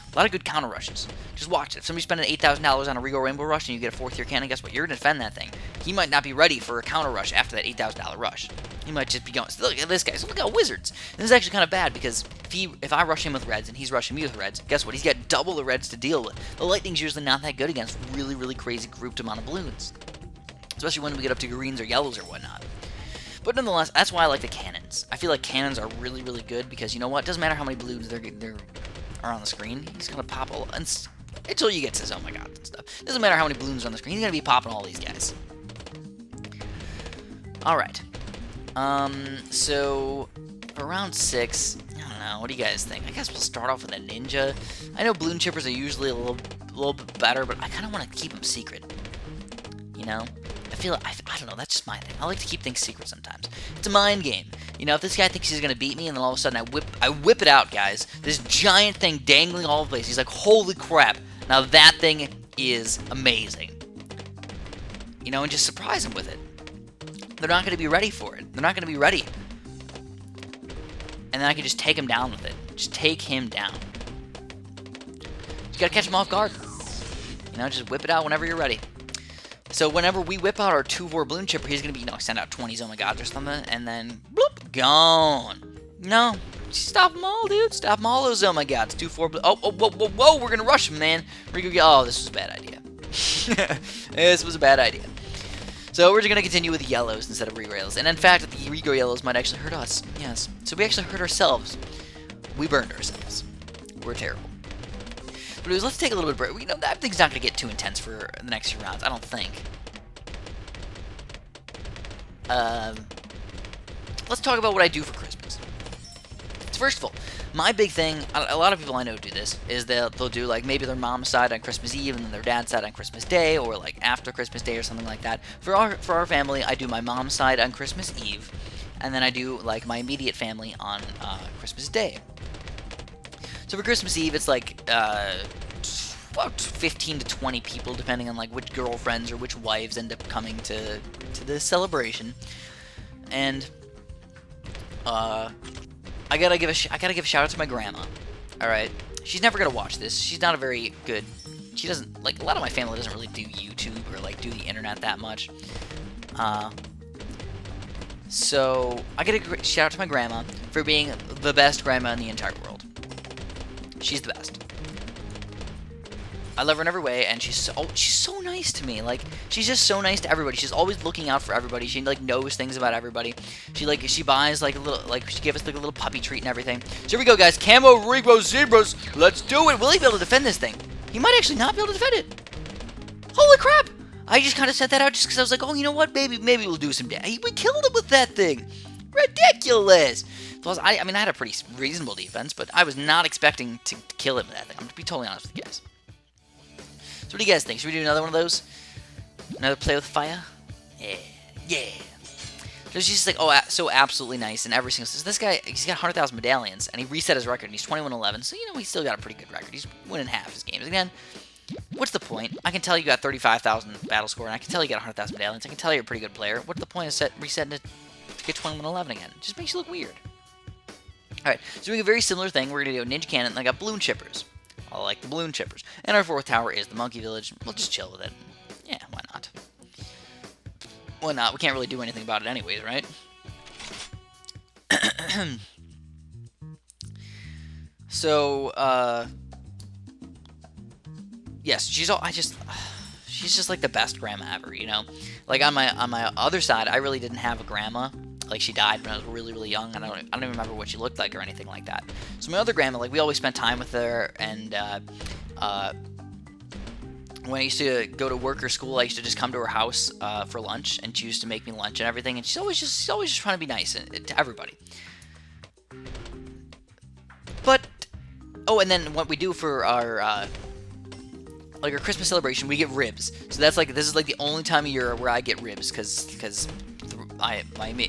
A lot of good counter rushes. Just watch it. If somebody's spending $8,000 on a Regal Rainbow Rush and you get a 4th tier cannon, guess what? You're going to defend that thing. He might not be ready for a counter rush after that $8,000 rush. He might just be going, look at this guy. So look at Wizards. And this is actually kind of bad because if I rush him with reds and he's rushing me with reds, guess what? He's got double the reds to deal with. The lightning's usually not that good against really, really crazy grouped amount of balloons. Especially when we get up to greens or yellows or whatnot. But nonetheless, that's why I like the cannons. I feel like cannons are really, really good because you know what? It doesn't matter how many balloons they're on the screen. He's gonna pop until you get to his oh my god and stuff. Doesn't matter how many balloons are on the screen. He's gonna be popping all these guys. All right. So for round 6, I don't know. What do you guys think? I guess we'll start off with a ninja. I know balloon chippers are usually a little bit better, but I kind of want to keep them secret. You know. I don't know, that's just my thing. I like to keep things secret sometimes. It's a mind game. You know, if this guy thinks he's gonna beat me and then all of a sudden I whip it out, guys. This giant thing dangling all over the place. He's like, holy crap. Now that thing is amazing. You know, and just surprise him with it. They're not gonna be ready for it. They're not gonna be ready. And then I can just take him down with it. Just take him down. You gotta catch him off guard. You know, just whip it out whenever you're ready. So whenever we whip out our 2-4 balloon chipper, he's going to be, send out 20s, oh my god, or something, and then, bloop, gone. No, stop them all, dude. Stop them all those, oh my god. It's 2-4, oh, whoa, we're going to rush him, man. Oh, this was a bad idea. This was a bad idea. So we're just going to continue with yellows instead of re-rails. And in fact, the re-go yellows might actually hurt us. Yes. So we actually hurt ourselves. We burned ourselves. We're terrible. But let's take a little bit of break. That thing's not going to get too intense for the next few rounds, I don't think. Let's talk about what I do for Christmas. So first of all, my big thing, a lot of people I know do this, is they'll do like maybe their mom's side on Christmas Eve and then their dad's side on Christmas Day, or like after Christmas Day or something like that. For our family, I do my mom's side on Christmas Eve, and then I do like my immediate family on Christmas Day. So for Christmas Eve, it's like about 15 to 20 people, depending on like which girlfriends or which wives end up coming to the celebration. And I gotta give a shout out to my grandma. All right, she's never gonna watch this. She's not a very good. She doesn't like, a lot of my family doesn't really do YouTube or like do the internet that much. So I gotta shout out to my grandma for being the best grandma in the entire world. She's the best. I love her in every way, and she's so nice to me. Like, she's just so nice to everybody. She's always looking out for everybody. She like knows things about everybody. She buys like a little, like, she gave us like a little puppy treat and everything. So here we go, guys. Camo Rainbow Zebras. Let's do it. Will he be able to defend this thing? He might actually not be able to defend it. Holy crap! I just kind of sent that out just because I was like, oh, you know what? Maybe we'll do some damage. We killed him with that thing. Ridiculous. Plus, I mean, I had a pretty reasonable defense, but I was not expecting to kill him with that thing. I'm gonna be totally honest with you guys. So what do you guys think? Should we do another one of those? Another play with fire? Yeah. So she's just like, oh, so absolutely nice and every single. So this guy, he's got 100,000 medallions, and he reset his record, and he's 21-11. So, you know, he's still got a pretty good record. He's winning half his games. Again, what's the point? I can tell you got 35,000 battle score, and I can tell you got 100,000 medallions. I can tell you're a pretty good player. What's the point of resetting it to get 21-11 again? It just makes you look weird. Alright, so doing a very similar thing. We're going to do a ninja cannon, and I got balloon chippers. I like the balloon chippers. And our fourth tower is the monkey village. We'll just chill with it. Yeah, why not? Why not? We can't really do anything about it anyways, right? So, yes, she's just like the best grandma ever, you know? Like on my other side, I really didn't have a grandma. Like, she died when I was really, really young. I don't even remember what she looked like or anything like that. So my other grandma, like, we always spent time with her, and when I used to go to work or school, I used to just come to her house for lunch, and she used to make me lunch and everything. And she's always just trying to be nice to everybody. But oh, and then what we do for our like our Christmas celebration, we get ribs. So that's like, this is like the only time of year where I get ribs, because my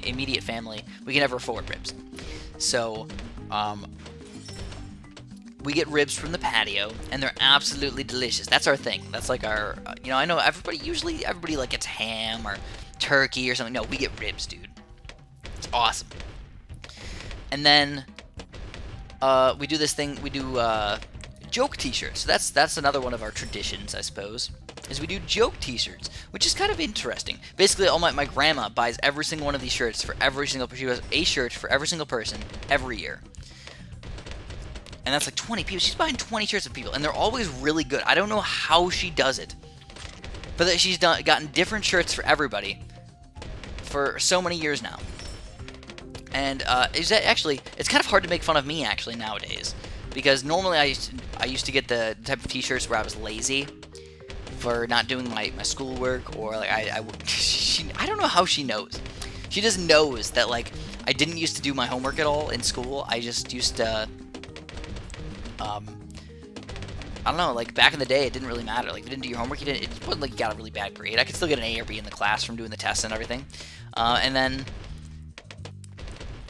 immediate family, we can never afford ribs. So we get ribs from the patio, and they're absolutely delicious. That's our thing. That's like our, you know, I know usually everybody like gets ham or turkey or something. No, we get ribs, dude. It's awesome. And then we do this thing. We do joke t-shirts. So that's another one of our traditions, I suppose, is we do joke t-shirts, which is kind of interesting. Basically, my grandma buys every single one of these shirts for every single person. She has a shirt for every single person every year. And that's like 20 people. She's buying 20 shirts of people, and they're always really good. I don't know how she does it, but that she's gotten different shirts for everybody for so many years now. And it's kind of hard to make fun of me actually nowadays, because normally I used to get the type of t-shirts where I was lazy for not doing my schoolwork, or like I don't know how she knows. She just knows that, like, I didn't used to do my homework at all in school. I just used to I don't know, like, back in the day, it didn't really matter. Like, if you didn't do your homework, it wasn't like you got a really bad grade. I could still get an A or B in the class from doing the tests and everything. And then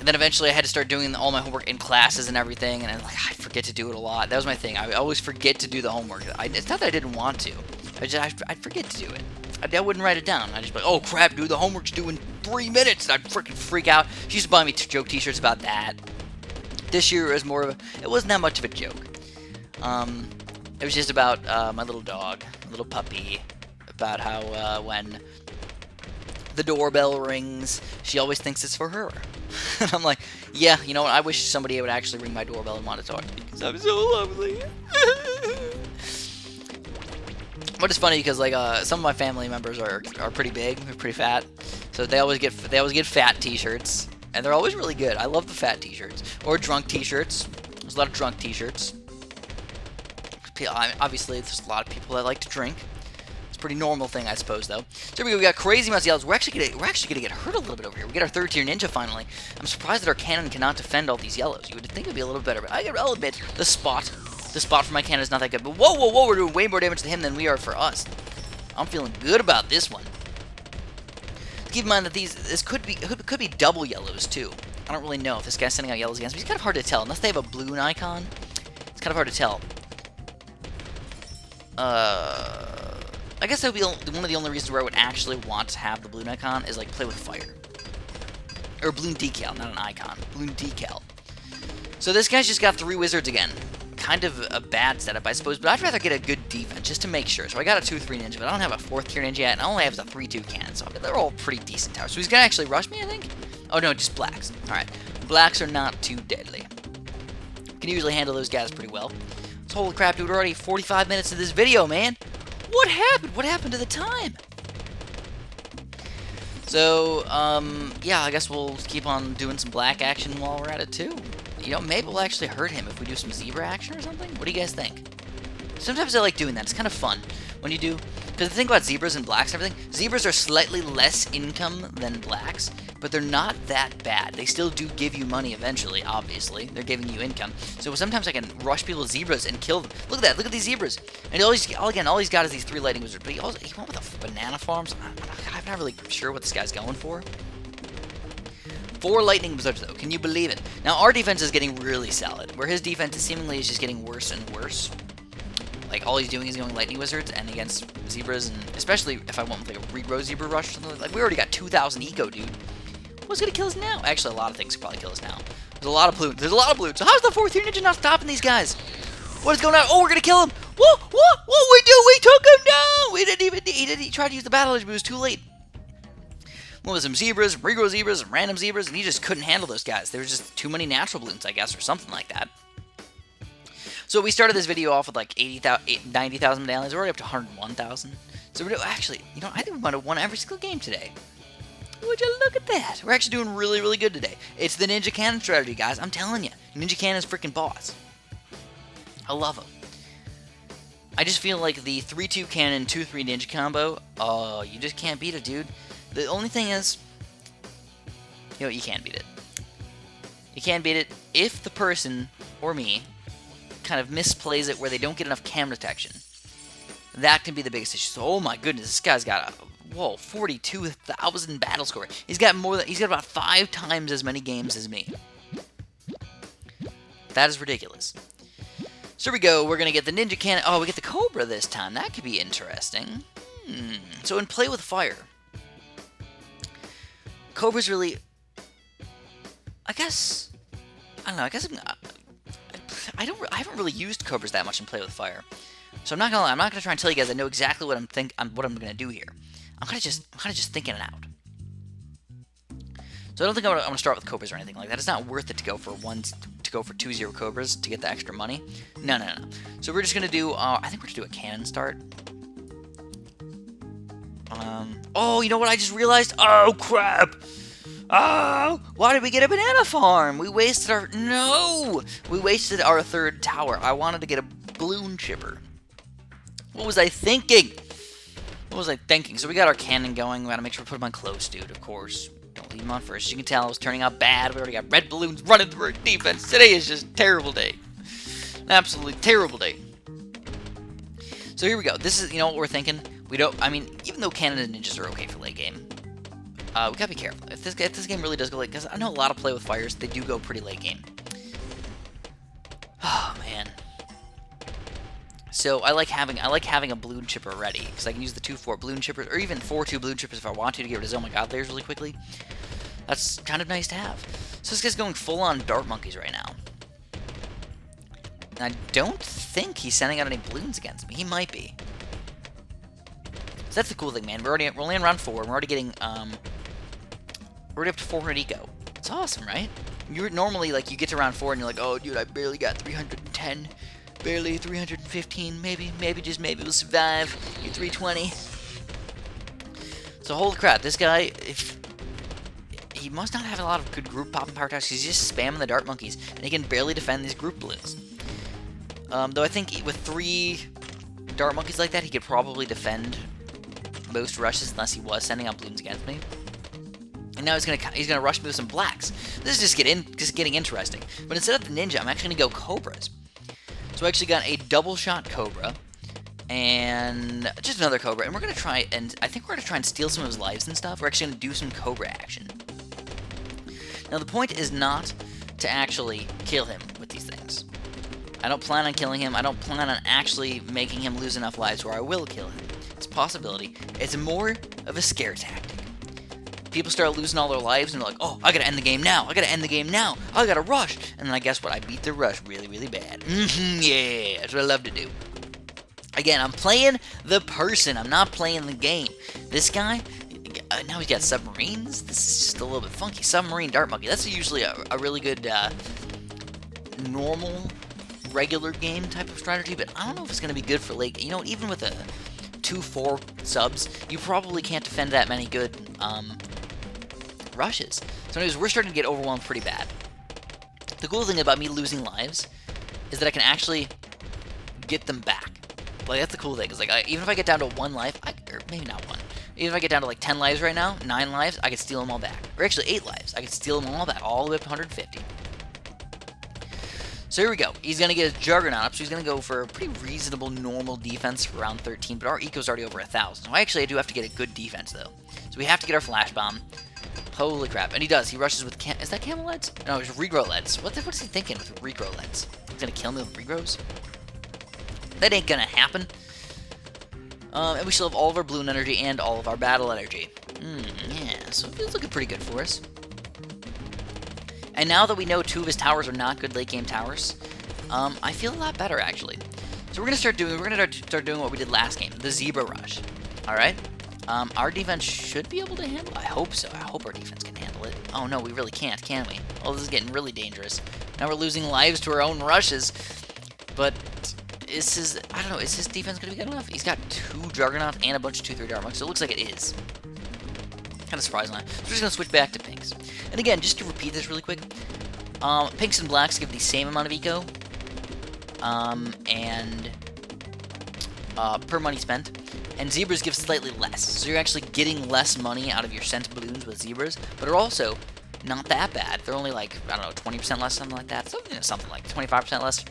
eventually I had to start doing all my homework in classes and everything, and I forget to do it a lot. That was my thing. I always forget to do the homework. It's not that I didn't want to. I'd forget to do it. I wouldn't write it down. I'd just be like, oh crap, dude, the homework's due in 3 minutes. And I'd freaking freak out. She used to buy me joke t-shirts about that. This year it wasn't that much of a joke. It was just about my little dog, little puppy, about how when the doorbell rings, she always thinks it's for her. And I'm like, yeah, you know what, I wish somebody would actually ring my doorbell and want to talk to me, because I'm so lovely. But it's funny because, like, some of my family members are pretty big, they're pretty fat, so they always get fat t-shirts, and they're always really good. I love the fat t-shirts, or drunk t-shirts. There's a lot of drunk t-shirts. Obviously, there's a lot of people that like to drink. It's a pretty normal thing, I suppose, though. So here we go. We got crazy amounts of yellows. We're actually gonna get hurt a little bit over here. We get our 3rd tier ninja finally. I'm surprised that our cannon cannot defend all these yellows. You would think it'd be a little better, but I'll admit the spot for my cannon is not that good. But whoa! We're doing way more damage to him than we are for us. I'm feeling good about this one. Keep in mind that this could be double yellows too. I don't really know if this guy's sending out yellows against me. It's kind of hard to tell unless they have a balloon icon. It's kind of hard to tell. I guess that would be one of the only reasons where I would actually want to have the balloon icon is like play with fire. Or balloon decal, not an icon. Balloon decal. So this guy's just got 3 wizards again. Kind of a bad setup, I suppose, but I'd rather get a good defense just to make sure. So I got a 2-3 ninja, but I don't have a 4th tier ninja yet, and I only have a 3-2 cannon, so they're all pretty decent towers. So he's gonna actually rush me, I think? Oh no, just blacks. Alright. Blacks are not too deadly. Can usually handle those guys pretty well. So holy crap, dude, we're already 45 minutes into this video, man. What happened? What happened to the time? So, yeah, I guess we'll keep on doing some black action while we're at it, too. You know, maybe we'll actually hurt him if we do some zebra action or something. What do you guys think? Sometimes I like doing that. It's kind of fun when you do. Because the thing about zebras and blacks and everything, zebras are slightly less income than blacks, but they're not that bad. They still do give you money eventually, obviously. They're giving you income. So sometimes I can rush people's zebras and kill them. Look at that. Look at these zebras. And all he's got is these 3 lightning wizards. But he went with a banana farm. So I'm not really sure what this guy's going for. 4 lightning wizards, though. Can you believe it? Now, our defense is getting really solid, where his defense seemingly is just getting worse and worse. Like, all he's doing is going lightning wizards, and against zebras, and especially if I went with, like, a regrow zebra rush or something. Like, we already got 2,000 eco, dude. What's gonna kill us now? Actually, a lot of things could probably kill us now. There's a lot of balloons. There's a lot of balloons. So how's the 4th tier ninja not stopping these guys? What is going on? Oh, we're gonna kill him. What we do? We took him down. We didn't even, he tried to use the battle edge, but it was too late. What was some zebras, regrow zebras, and random zebras, and he just couldn't handle those guys. There was just too many natural balloons, I guess, or something like that. So we started this video off with like 90,000 medallions. We're already up to 101,000. So we're actually, you know, I think we might have won every single game today. Would you look at that? We're actually doing really, really good today. It's the Ninja Cannon strategy, guys. I'm telling you. Ninja Cannon's freaking boss. I love him. I just feel like the 3-2 cannon, 2-3 ninja combo, oh, you just can't beat it, dude. The only thing is, you know, you can't beat it. You can't beat it if the person, or me, kind of misplays it where they don't get enough camera detection. That can be the biggest issue. So, oh my goodness, this guy's got a, whoa, 42,000 battle score. He's got about 5 times as many games as me. That is ridiculous. So here we go. We're going to get the Ninja Cannon. Oh, we get the Cobra this time. That could be interesting. So in Play with Fire, Cobra's really, I guess, I don't know, I guess I haven't really used Cobras that much in Play with Fire. So I'm not gonna try and tell you guys I know exactly what I'm gonna do here. I'm kind of just thinking it out. So I don't think I'm gonna start with Cobras or anything like that. It's not worth it to go for 2-0 Cobras to get the extra money. No. So we're just gonna do, I think we're gonna do a cannon start. Oh, you know what I just realized? Oh, crap! Oh, why did we get a banana farm? We wasted our 3rd tower. I wanted to get a balloon chipper. What was I thinking? So we got our cannon going. We gotta make sure we put him on close, dude, of course. Don't leave him on first. As you can tell, it was turning out bad. We already got red balloons running through our defense. Today is just a terrible day. An absolutely terrible day. So here we go. This is, you know what we're thinking? Even though cannon and ninjas are okay for late game, we gotta be careful. If this game really does go late, because I know a lot of Play with Fires, they do go pretty late game. Oh man. So I like having a balloon chipper ready, because I can use the 2-4 balloon chippers, or even 4-2 balloon chippers if I want to get rid of Oh My God layers really quickly. That's kind of nice to have. So this guy's going full on dart monkeys right now. And I don't think he's sending out any balloons against me. He might be. So that's the cool thing, man. We're only on round 4. We're already getting we're already up to 400 eco. It's awesome, right? You're normally like you get to round 4 and you're like, oh dude, I barely got 310, barely 315, maybe just maybe we'll survive. Get 320. So holy crap, this guy, he must not have a lot of good group popping power attacks. He's just spamming the dart monkeys, and he can barely defend these group balloons. Though I think with 3 dart monkeys like that, he could probably defend most rushes unless he was sending out balloons against me. And now he's gonna rush me with some blacks. This is just getting interesting. But instead of the ninja, I'm actually gonna go Cobras. So I actually got a double shot Cobra and just another Cobra, and we're gonna try and I think we're gonna try and steal some of his lives and stuff. We're actually gonna do some Cobra action. Now the point is not to actually kill him with these things. I don't plan on killing him. I don't plan on actually making him lose enough lives where I will kill him. It's a possibility. It's more of a scare tactic. People start losing all their lives and they're like, oh, I gotta end the game now. I gotta end the game now. I gotta rush. And then I guess what? I beat the rush really, really bad. Yeah, that's what I love to do. Again, I'm playing the person. I'm not playing the game. This guy, now he's got submarines. This is just a little bit funky. Submarine Dart Monkey. That's usually a really good normal, regular game type of strategy, but I don't know if it's going to be good for late. You know, even with a 2-4 subs, you probably can't defend that many good rushes. So anyways, we're starting to get overwhelmed pretty bad. The cool thing about me losing lives is that I can actually get them back. Like, that's the cool thing. Is like, even if I get down to 1 life, or maybe not 1. Even if I get down to like 10 lives right now, 9 lives, I can steal them all back. Or actually 8 lives, I can steal them all back, all the way up to 150. So here we go. He's going to get his Juggernaut up, so he's going to go for a pretty reasonable, normal defense for round 13, but our eco's already over 1,000. So I do have to get a good defense, though. So we have to get our Flash Bomb. Holy crap. And he does. He rushes with... Is that Camel Leads? No, it's Regrow Leads. What is he thinking with Regrow Leads? He's going to kill me with Regrows? That ain't going to happen. And we still have all of our Balloon Energy and all of our Battle Energy. Yeah, so it's looking pretty good for us. And now that we know 2 of his towers are not good late game towers, I feel a lot better actually. So we're gonna start doing what we did last game, the Zebra Rush. All right. Our defense should be able to handle it. I hope so. I hope our defense can handle it. Oh no, we really can't, can we? Oh, this is getting really dangerous. Now we're losing lives to our own rushes. But I don't know. Is his defense gonna be good enough? He's got 2 Juggernauts and a bunch of 2/3 Dart Monks, so it looks like it is. Kind of surprising. So we're just gonna switch back to pinks. And again, just to repeat this really quick, pinks and blacks give the same amount of eco, and per money spent, and zebras give slightly less. So you're actually getting less money out of your sent balloons with zebras, but are also not that bad. They're only like, I don't know, 20% less, something like that. Something like 25% less.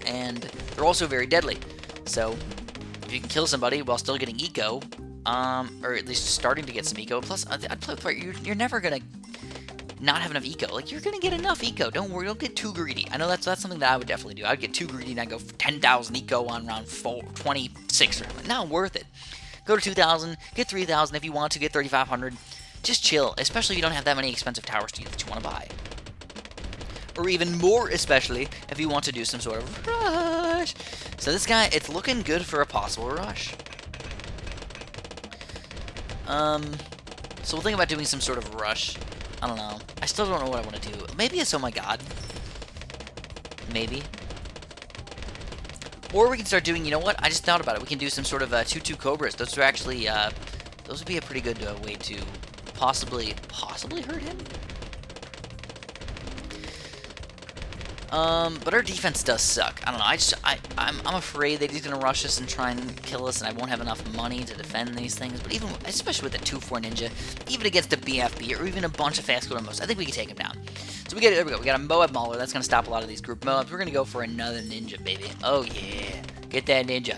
And they're also very deadly. So if you can kill somebody while still getting eco, or at least starting to get some eco. Plus, I'd play with fire. You're never gonna not have enough eco. Like, you're gonna get enough eco. Don't worry. Don't get too greedy. I know that's something that I would definitely do. I'd get too greedy and I'd go for 10,000 eco on round 26 or something. Not worth it. Go to 2,000. Get 3,000 if you want to. Get 3,500. Just chill. Especially if you don't have that many expensive towers that you want to buy. Or even more, especially if you want to do some sort of rush. So this guy, it's looking good for a possible rush. So we'll think about doing some sort of rush. I don't know. I still don't know what I want to do. Maybe it's Oh My God. Maybe. Or we can start doing, you know what? I just thought about it. We can do some sort of 2/2 Cobras. Those are actually, those would be a pretty good way to possibly hurt him. But our defense does suck. I don't know. I'm afraid that he's gonna rush us and try and kill us, and I won't have enough money to defend these things. But even, especially with the 2/4 Ninja, even against a BFB or even a bunch of fast code most, I think we can take him down. So there we go. We got a Moab Mauler. That's gonna stop a lot of these group Moabs. We're gonna go for another Ninja, baby. Oh yeah, get that Ninja.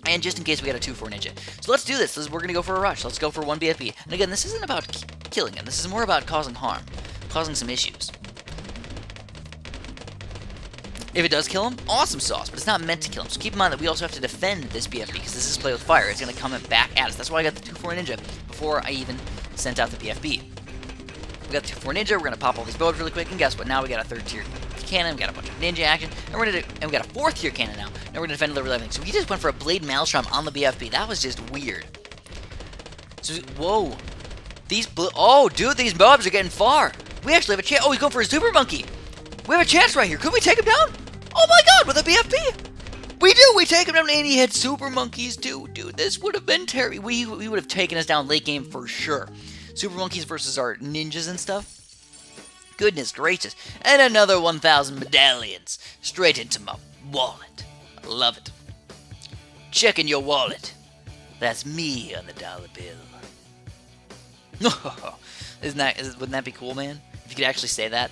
And just in case we got a 2/4 Ninja. So let's do this. We're gonna go for a rush. Let's go for 1 BFB. And again, this isn't about killing him. This is more about causing harm, causing some issues. If it does kill him, awesome sauce, but it's not meant to kill him. So keep in mind that we also have to defend this BFB, because this is Play with Fire. It's going to come back at us. That's why I got the 2/4 Ninja before I even sent out the BFB. We got the 2/4 Ninja, we're going to pop all these bows really quick, and guess what? Now we got a 3rd tier cannon, we got a bunch of ninja action, and we got a 4th tier cannon now. Now we're going to defend level 11. So we just went for a Blade Maelstrom on the BFB. That was just weird. So, whoa. Oh, dude, these mobs are getting far. We actually have a chance. Oh, he's going for a Super Monkey. We have a chance right here. Could we take him down? Oh my God, with a BFB! We do! We take him down, and he had Super Monkeys too. Dude, this would have been terrible. We would have taken us down late game for sure. Super Monkeys versus our ninjas and stuff. Goodness gracious. And another 1,000 medallions. Straight into my wallet. I love it. Checking your wallet. That's me on the dollar bill. Wouldn't that be cool, man? If you could actually say that.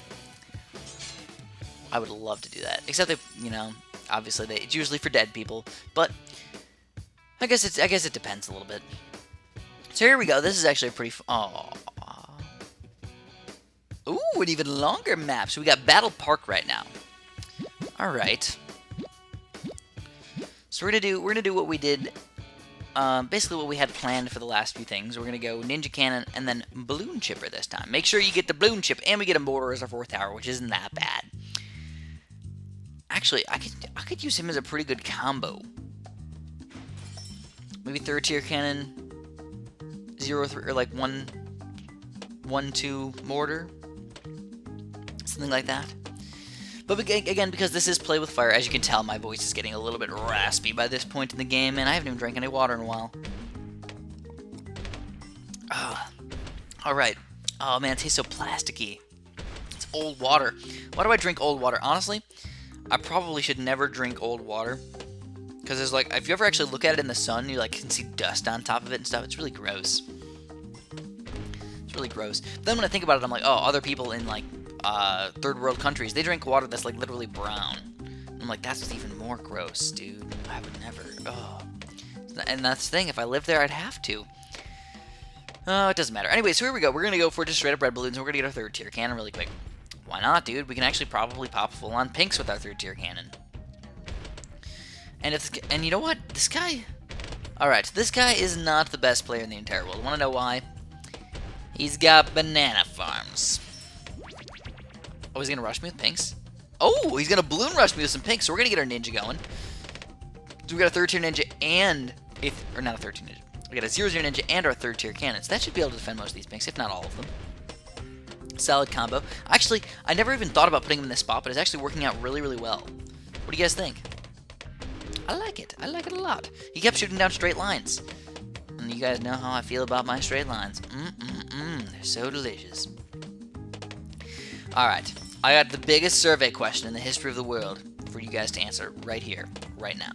I would love to do that. Except that, you know, obviously it's usually for dead people, but I guess it depends a little bit. So here we go. This is actually a pretty ooh, an even longer map. So we got Battle Park right now. All right. So we're gonna do what we did. Basically what we had planned for the last few things. We're gonna go Ninja Cannon and then Balloon Chipper this time. Make sure you get the Balloon Chip, and we get a Mortar as our 4th tower, which isn't that bad. Actually, I could use him as a pretty good combo. Maybe 3rd tier cannon, 0-3, or like 1-2 mortar, something like that. But again, because this is Play with Fire, as you can tell, my voice is getting a little bit raspy by this point in the game, and I haven't even drank any water in a while. Alright. Oh man, it tastes so plasticky. It's old water. Why do I drink old water? Honestly, I probably should never drink old water. Because there's like, if you ever actually look at it in the sun, you like can see dust on top of it and stuff. It's really gross. It's really gross. But then when I think about it, I'm like, oh, other people in like third world countries, they drink water that's like literally brown. I'm like, that's even more gross, dude. I would never. Oh. And that's the thing. If I lived there, I'd have to. Oh, it doesn't matter. Anyway, so here we go. We're gonna go for just straight up red balloons, and we're gonna get our 3rd tier cannon really quick. Why not, dude? We can actually probably pop full on pinks with our 3rd tier cannon. And you know what? This guy... Alright, this guy is not the best player in the entire world. Want to know why? He's got banana farms. Oh, he's going to rush me with pinks? Oh, he's going to balloon rush me with some pinks, so we're going to get our ninja going. So we got a 3rd tier ninja and... or not a 3rd tier ninja. We got a 0-0 ninja and our 3rd tier cannons. That should be able to defend most of these pinks, if not all of them. Solid combo. Actually, I never even thought about putting him in this spot, but it's actually working out really, really well. What do you guys think? I like it. I like it a lot. He kept shooting down straight lines. And you guys know how I feel about my straight lines. They're so delicious. Alright. I got the biggest survey question in the history of the world for you guys to answer right here, right now.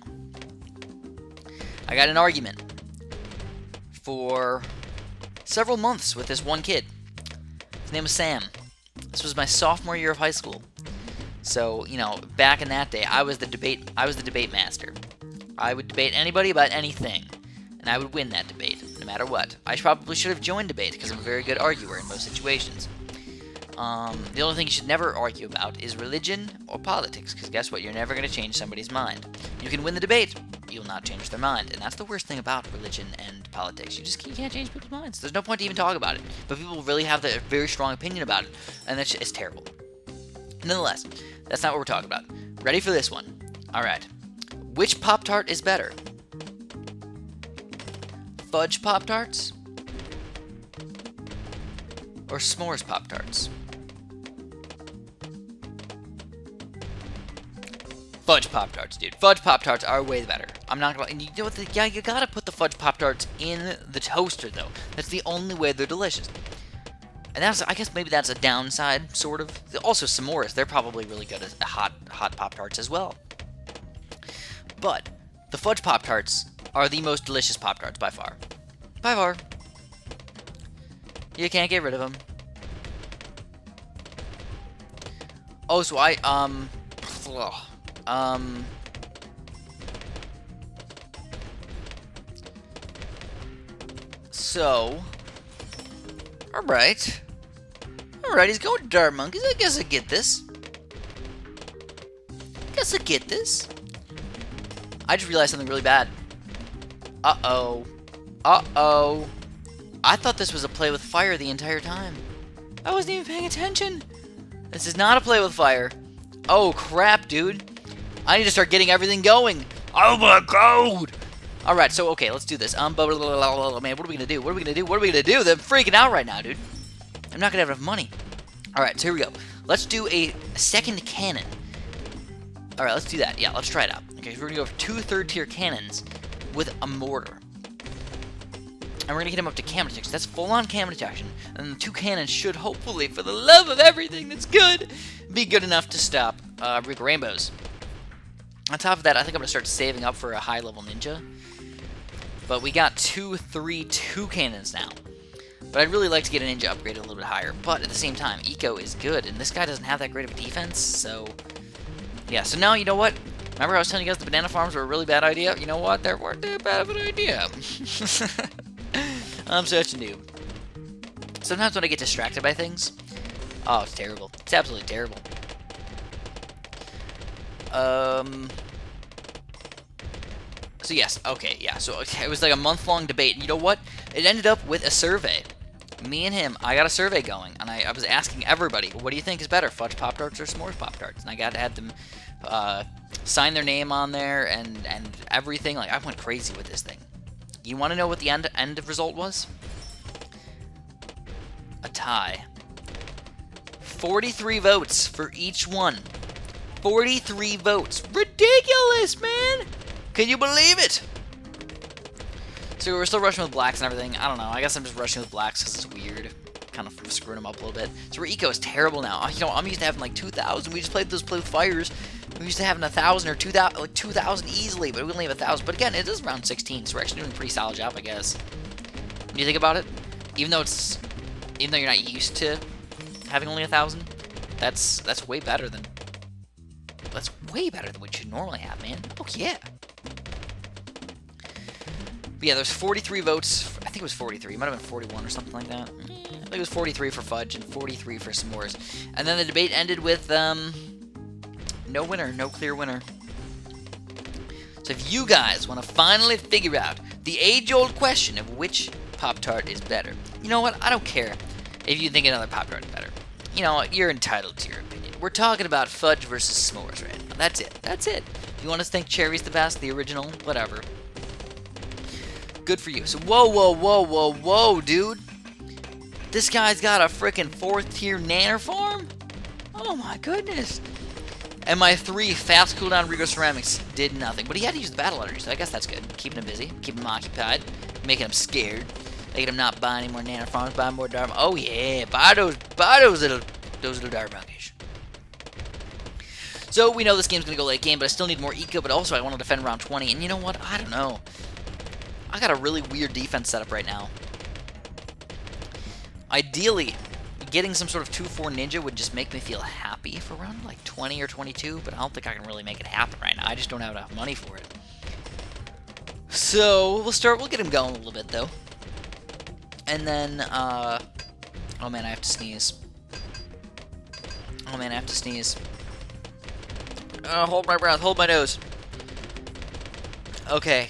I got an argument for several months with this one kid. His name was Sam. This was my sophomore year of high school. So, you know, back in that day, I was the debate master. I would debate anybody about anything, and I would win that debate, no matter what. I probably should have joined debate, because I'm a very good arguer in most situations. The only thing you should never argue about is religion or politics, because guess what? You're never going to change somebody's mind. You can win the debate, you'll not change their mind, and that's the worst thing about religion and politics. You can't change people's minds. There's no point to even talk about it, but people really have a very strong opinion about it, and it's terrible. Nonetheless, that's not what we're talking about. Ready for this one? Alright. Which Pop-Tart is better? Fudge Pop-Tarts? Or S'mores Pop-Tarts? Fudge Pop-Tarts, dude. Fudge Pop-Tarts are way better. I'm not gonna... And you know what? Yeah, you gotta put the Fudge Pop-Tarts in the toaster, though. That's the only way they're delicious. And I guess maybe that's a downside, sort of. Also, S'mores, they're probably really good at hot Pop-Tarts as well. But the Fudge Pop-Tarts are the most delicious Pop-Tarts by far. By far. You can't get rid of them. Oh, so So... Alright. Alright, he's going to Dart Monkeys. I guess I get this. I just realized something really bad. Uh-oh. Uh-oh. I thought this was a play with fire the entire time. I wasn't even paying attention. This is not a play with fire. Oh, crap, dude. I need to start getting everything going. Oh, my God. Alright, so, okay, let's do this. Man, what are we gonna do? What are we gonna do? They're freaking out right now, dude. I'm not gonna have enough money. Alright, so here we go. Let's do a second cannon. Alright, let's do that. Yeah, let's try it out. Okay, so we're gonna go for 2 third-tier cannons with a mortar. And we're gonna get him up to cam detection. That's full-on cam detection. And the 2 cannons should hopefully, for the love of everything that's good, be good enough to stop Rick Rainbows. On top of that, I think I'm gonna start saving up for a high-level ninja. But we got 2, 3, 2 cannons now. But I'd really like to get a ninja upgraded a little bit higher. But at the same time, Eco is good, and this guy doesn't have that great of a defense, so... Yeah, so now, you know what? Remember I was telling you guys the banana farms were a really bad idea? You know what? They weren't that bad of an idea. I'm such a noob. Sometimes when I get distracted by things... Oh, it's terrible. It's absolutely terrible. So yes, okay, yeah. So it was like a month-long debate. And you know what? It ended up with a survey. Me and him, I got a survey going, and I was asking everybody, what do you think is better, Fudge Pop-Tarts or S'mores Pop-Tarts? And I got to have them sign their name on there and everything. Like, I went crazy with this thing. You want to know what the end result was? A tie. 43 votes for each one. 43 votes. Ridiculous, man! Can you believe it? So we're still rushing with blacks and everything. I don't know. I guess I'm just rushing with blacks because it's weird. Kind of screwing them up a little bit. So our eco is terrible now. You know, I'm used to having like 2,000. We just play with fires. We used to having 1,000 or 2,000, like 2,000 easily, but we only have 1,000. But again, it is around 16, so we're actually doing a pretty solid job, I guess. When you think about it, even though you're not used to having only 1,000, that's way better than what you normally have, man. Oh yeah. But yeah, there's 43 votes. I think it was 43. It might have been 41 or something like that. I think it was 43 for Fudge and 43 for S'mores. And then the debate ended with no winner, no clear winner. So if you guys want to finally figure out the age-old question of which Pop-Tart is better, you know what? I don't care if you think another Pop-Tart is better. You know, you're entitled to your opinion. We're talking about Fudge versus S'mores right now. That's it. That's it. If you want to think Cherry's the best, the original, whatever. Good for you. So, whoa, dude. This guy's got a freaking 4th-tier nanner farm? Oh my goodness. And my 3 fast cooldown Rigo Ceramics did nothing. But he had to use the battle energy, so I guess that's good. Keeping him busy, keeping him occupied, making him scared, making him not buy any more nanner farms, buy more Dark. Oh yeah, buy those little Dark Monkeys. So we know this game's gonna go late game, but I still need more eco. But also I want to defend round 20. And you know what? I don't know. I got a really weird defense setup right now. Ideally, getting some sort of 2-4 ninja would just make me feel happy for around like 20 or 22, but I don't think I can really make it happen right now. I just don't have enough money for it. So we'll get him going a little bit though. And then, oh man, I have to sneeze. Oh man, I have to sneeze. Hold my breath, hold my nose. Okay.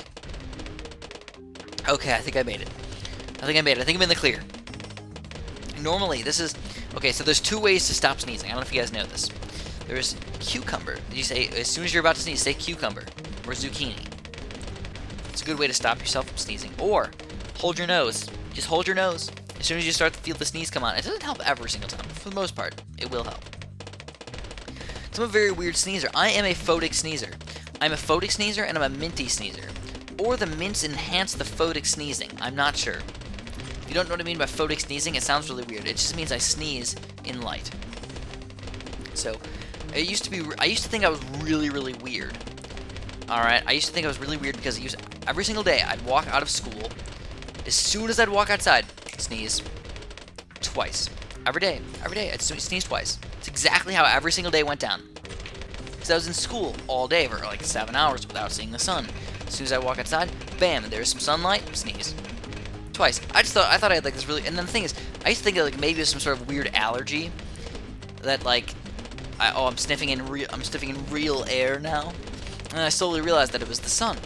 Okay, I think I made it. I think I'm in the clear. Normally, this is... Okay, so there's 2 ways to stop sneezing. I don't know if you guys know this. There's cucumber. You say, as soon as you're about to sneeze, say cucumber or zucchini. It's a good way to stop yourself from sneezing. Or, hold your nose. Just hold your nose. As soon as you start to feel the sneeze come on. It doesn't help every single time, but for the most part, it will help. So I'm a very weird sneezer. I am a photic sneezer. I'm a photic sneezer and I'm a minty sneezer. Or the mints enhance the photic sneezing. I'm not sure. If you don't know what I mean by photic sneezing, it sounds really weird. It just means I sneeze in light. So, I used to think I was really, really weird. Alright, I used to think I was really weird because every single day I'd walk out of school. As soon as I'd walk outside, sneeze. Twice. Every day, I'd sneeze twice. It's exactly how every single day went down. Because I was in school all day for like 7 hours without seeing the sun. As soon as I walk outside, bam, there's some sunlight, sneeze. Twice. I thought I had like this really, and then the thing is, I used to think that like maybe it was some sort of weird allergy that like, I'm sniffing in real air now, and I slowly realized that it was the sun.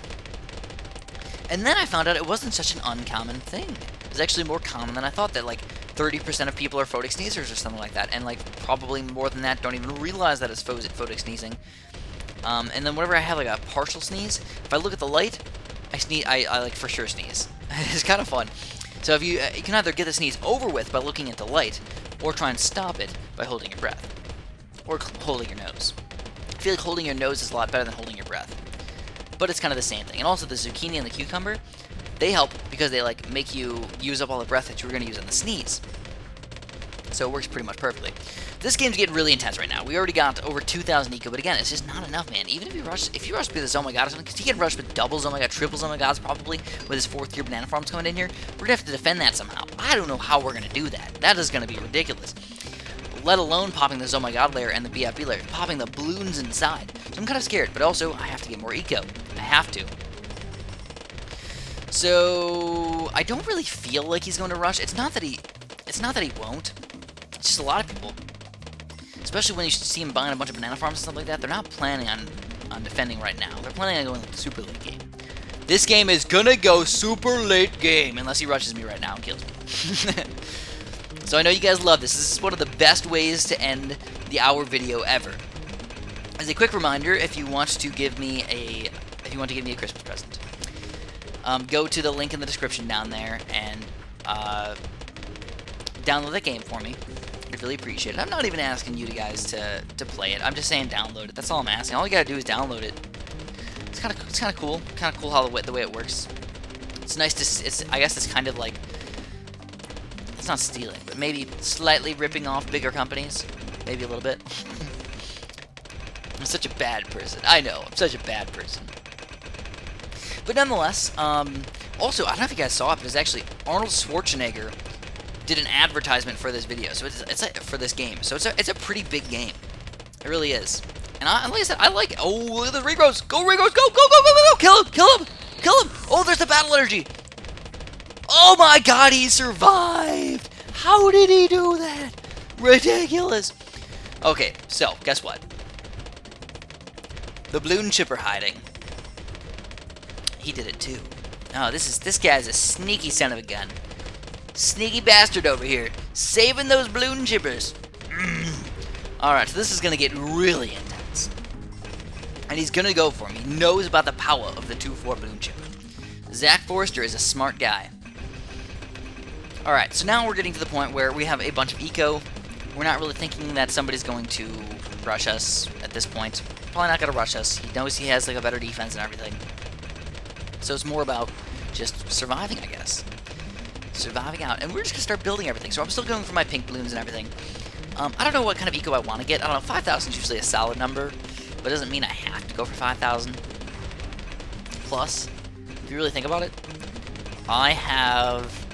And then I found out it wasn't such an uncommon thing. It was actually more common than I thought. That like 30% of people are photic sneezers or something like that, and like probably more than that don't even realize that it's photic sneezing. And then whenever I have like a partial sneeze, if I look at the light, I sneeze. I like for sure sneeze. It's kind of fun. So if you can either get the sneeze over with by looking at the light, or try and stop it by holding your breath, or holding your nose. I feel like holding your nose is a lot better than holding your breath, but it's kind of the same thing. And also the zucchini and the cucumber, they help because they like make you use up all the breath that you were going to use on the sneeze. So it works pretty much perfectly. This game's getting really intense right now. We already got over 2,000 eco, but again, it's just not enough, man. Even if you rush with this Oh My God or something, because he can rush with doubles Oh My God, triples Oh My Gods probably, with his 4th-tier banana farms coming in here, we're going to have to defend that somehow. I don't know how we're going to do that. That is going to be ridiculous. Let alone popping this Oh My God layer and the BFB layer, popping the balloons inside. So I'm kind of scared, but also, I have to get more eco. I have to. So, I don't really feel like he's going to rush. It's not that he won't. It's just a lot of people, especially when you see him buying a bunch of banana farms and stuff like that, they're not planning on on defending right now. They're planning on going like super late game. This game is gonna go super late game unless he rushes me right now and kills me. So I know you guys love this. This is one of the best ways to end the hour video ever. As a quick reminder, if you want to give me a Christmas present, go to the link in the description down there and download that game for me. I'd really appreciate it. I'm not even asking you guys to play it. I'm just saying download it. That's all I'm asking. All you gotta do is download it. It's kind of cool. Kind of cool how the way it works. It's nice to. I guess it's kind of like. It's not stealing, but maybe slightly ripping off bigger companies. Maybe a little bit. I'm such a bad person. I know. I'm such a bad person. But nonetheless, also, I don't know if you guys saw it, but it's actually Arnold Schwarzenegger did an advertisement for this video. So it's for this game. So it's a pretty big game. It really is. And like I said, I like it. Oh, look at the Regos. Go, Regos. Go, go, go, go, go, go. Kill him. Kill him. Kill him. Oh, there's the battle energy. Oh my god, he survived. How did he do that? Ridiculous. Okay, so, guess what? The balloon chipper hiding. He did it too. Oh, this guy's a sneaky son of a gun. Sneaky bastard over here. Saving those balloon chippers. Alright, so this is gonna get really intense. And he's gonna go for me. He knows about the power of the 2-4 balloon chipper. Zach Forrester is a smart guy. Alright, so now we're getting to the point where we have a bunch of eco. We're not really thinking that somebody's going to rush us at this point. Probably not going to rush us. He knows he has like a better defense and everything. So it's more about just surviving, I guess. Surviving out. And we're just going to start building everything. So I'm still going for my pink balloons and everything. I don't know what kind of eco I want to get. I don't know, 5,000 is usually a solid number. But it doesn't mean I have to go for 5,000. Plus, if you really think about it, I have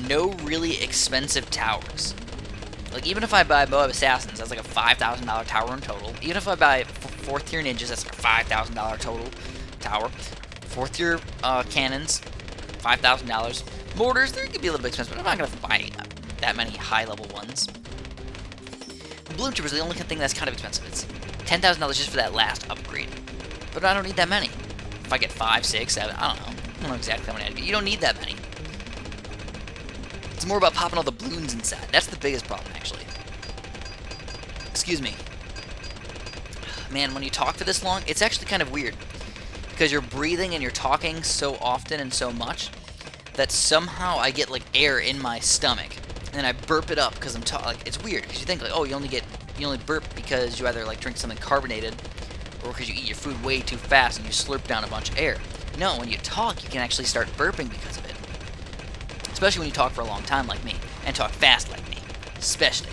no really expensive towers. Like, even if I buy Moab Assassins, that's like a $5,000 tower in total. Even if I buy 4th tier ninjas, that's like a $5,000 total tower. 4th tier cannons, $5,000. Mortars, they could be a little bit expensive, but I'm not going to buy that many high-level ones. Balloon chippers are the only thing that's kind of expensive. It's $10,000 just for that last upgrade. But I don't need that many. If I get 5, 6, 7, I don't know exactly how many I'd get. You don't need that many. It's more about popping all the balloons inside. That's the biggest problem, actually. Excuse me. Man, when you talk for this long, it's actually kind of weird. Because you're breathing and you're talking so often and so much that somehow I get, like, air in my stomach. And then I burp it up because I'm talking. Like, it's weird. Because you think, like, oh, you only burp because you either, like, drink something carbonated or because you eat your food way too fast and you slurp down a bunch of air. No, when you talk, you can actually start burping because of it. Especially when you talk for a long time like me, and talk fast like me. Especially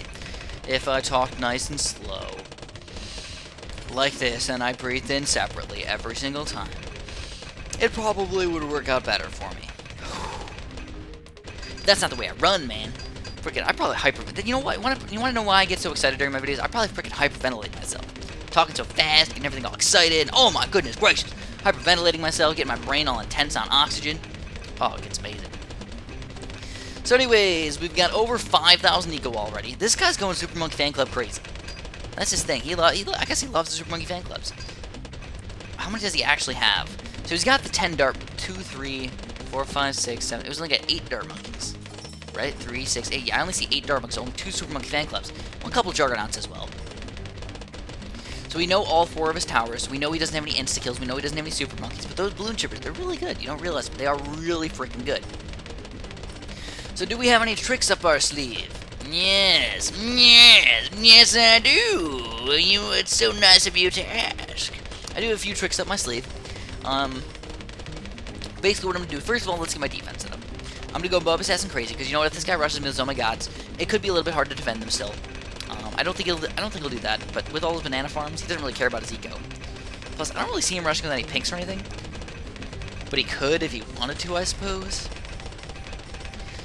if I talk nice and slow, like this, and I breathed in separately every single time. It probably would work out better for me. That's not the way I run, man. Freaking, I probably hyperventilate. You know what? You want to know why I get so excited during my videos? I probably freaking hyperventilate myself. Talking so fast, getting everything all excited. Oh my goodness gracious. Hyperventilating myself, getting my brain all intense on oxygen. Oh, it gets amazing. So anyways, we've got over 5,000 eco already. This guy's going Super Monkey Fan Club crazy. That's his thing. I guess he loves the Super Monkey Fan Clubs. How many does he actually have? So he's got the 10 dart, 2, 3, 4, 5, 6, 7. It was only got 8 dart monkeys. Right? 3, 6, 8. Yeah, I only see 8 dart monkeys. Only 2 Super Monkey Fan Clubs. One couple Juggernauts as well. So we know all 4 of his towers. We know he doesn't have any insta-kills. We know he doesn't have any Super Monkeys. But those balloon chippers, they're really good. You don't realize, but they are really freaking good. So do we have any tricks up our sleeve? Yes, I do. It's so nice of you to ask. I do have a few tricks up my sleeve. Basically what I'm going to do, first of all, let's get my defense in them. I'm going to go Moab Assassin crazy, because you know what, if this guy rushes me with, oh my gods, it could be a little bit hard to defend them still. I don't think he'll do that, but with all his banana farms, he doesn't really care about his eco. Plus, I don't really see him rushing with any pinks or anything. But he could if he wanted to, I suppose.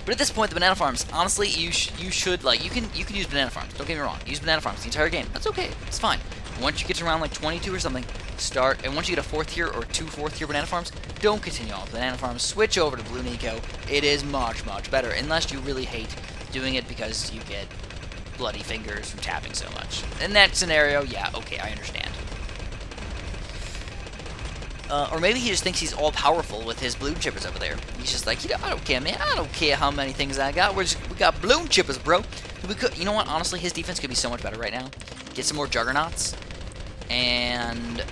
But at this point, the banana farms, honestly, you should, like, you can use banana farms. Don't get me wrong. Use banana farms the entire game. That's okay. It's fine. Once you get to around, like, 22 or something, start, and once you get a 4th tier or 2 4th tier banana farms, don't continue on with banana farms. Switch over to Blue Eco. It is much, much better, unless you really hate doing it because you get bloody fingers from tapping so much. In that scenario, yeah, okay, I understand. Or maybe he just thinks he's all powerful with his balloon chippers over there. He's just like, I don't care, man. I don't care how many things I got. We got balloon chippers, bro. You know what? Honestly, his defense could be so much better right now. Get some more juggernauts, and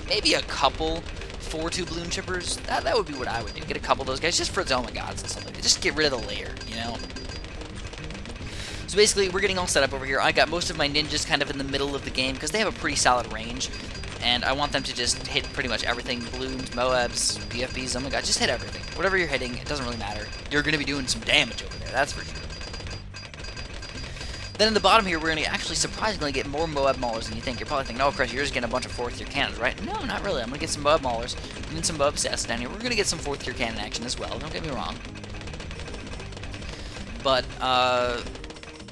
maybe a couple 4-2 balloon chippers. That would be what I would do. Get a couple of those guys just for its own gods and stuff like that. Just get rid of the layer, you know. So basically, we're getting all set up over here. I got most of my ninjas kind of in the middle of the game because they have a pretty solid range. And I want them to just hit pretty much everything. Balloons, Moabs, BFBs, oh my god, just hit everything. Whatever you're hitting, it doesn't really matter. You're going to be doing some damage over there, that's for sure. Then in the bottom here, we're going to actually surprisingly get more Moab Maulers than you think. You're probably thinking, oh, Chris, you're just getting a bunch of 4th tier cannons, right? No, not really. I'm going to get some Moab Maulers, and some Moab Assassins down here. We're going to get some 4th tier cannon action as well, don't get me wrong. But,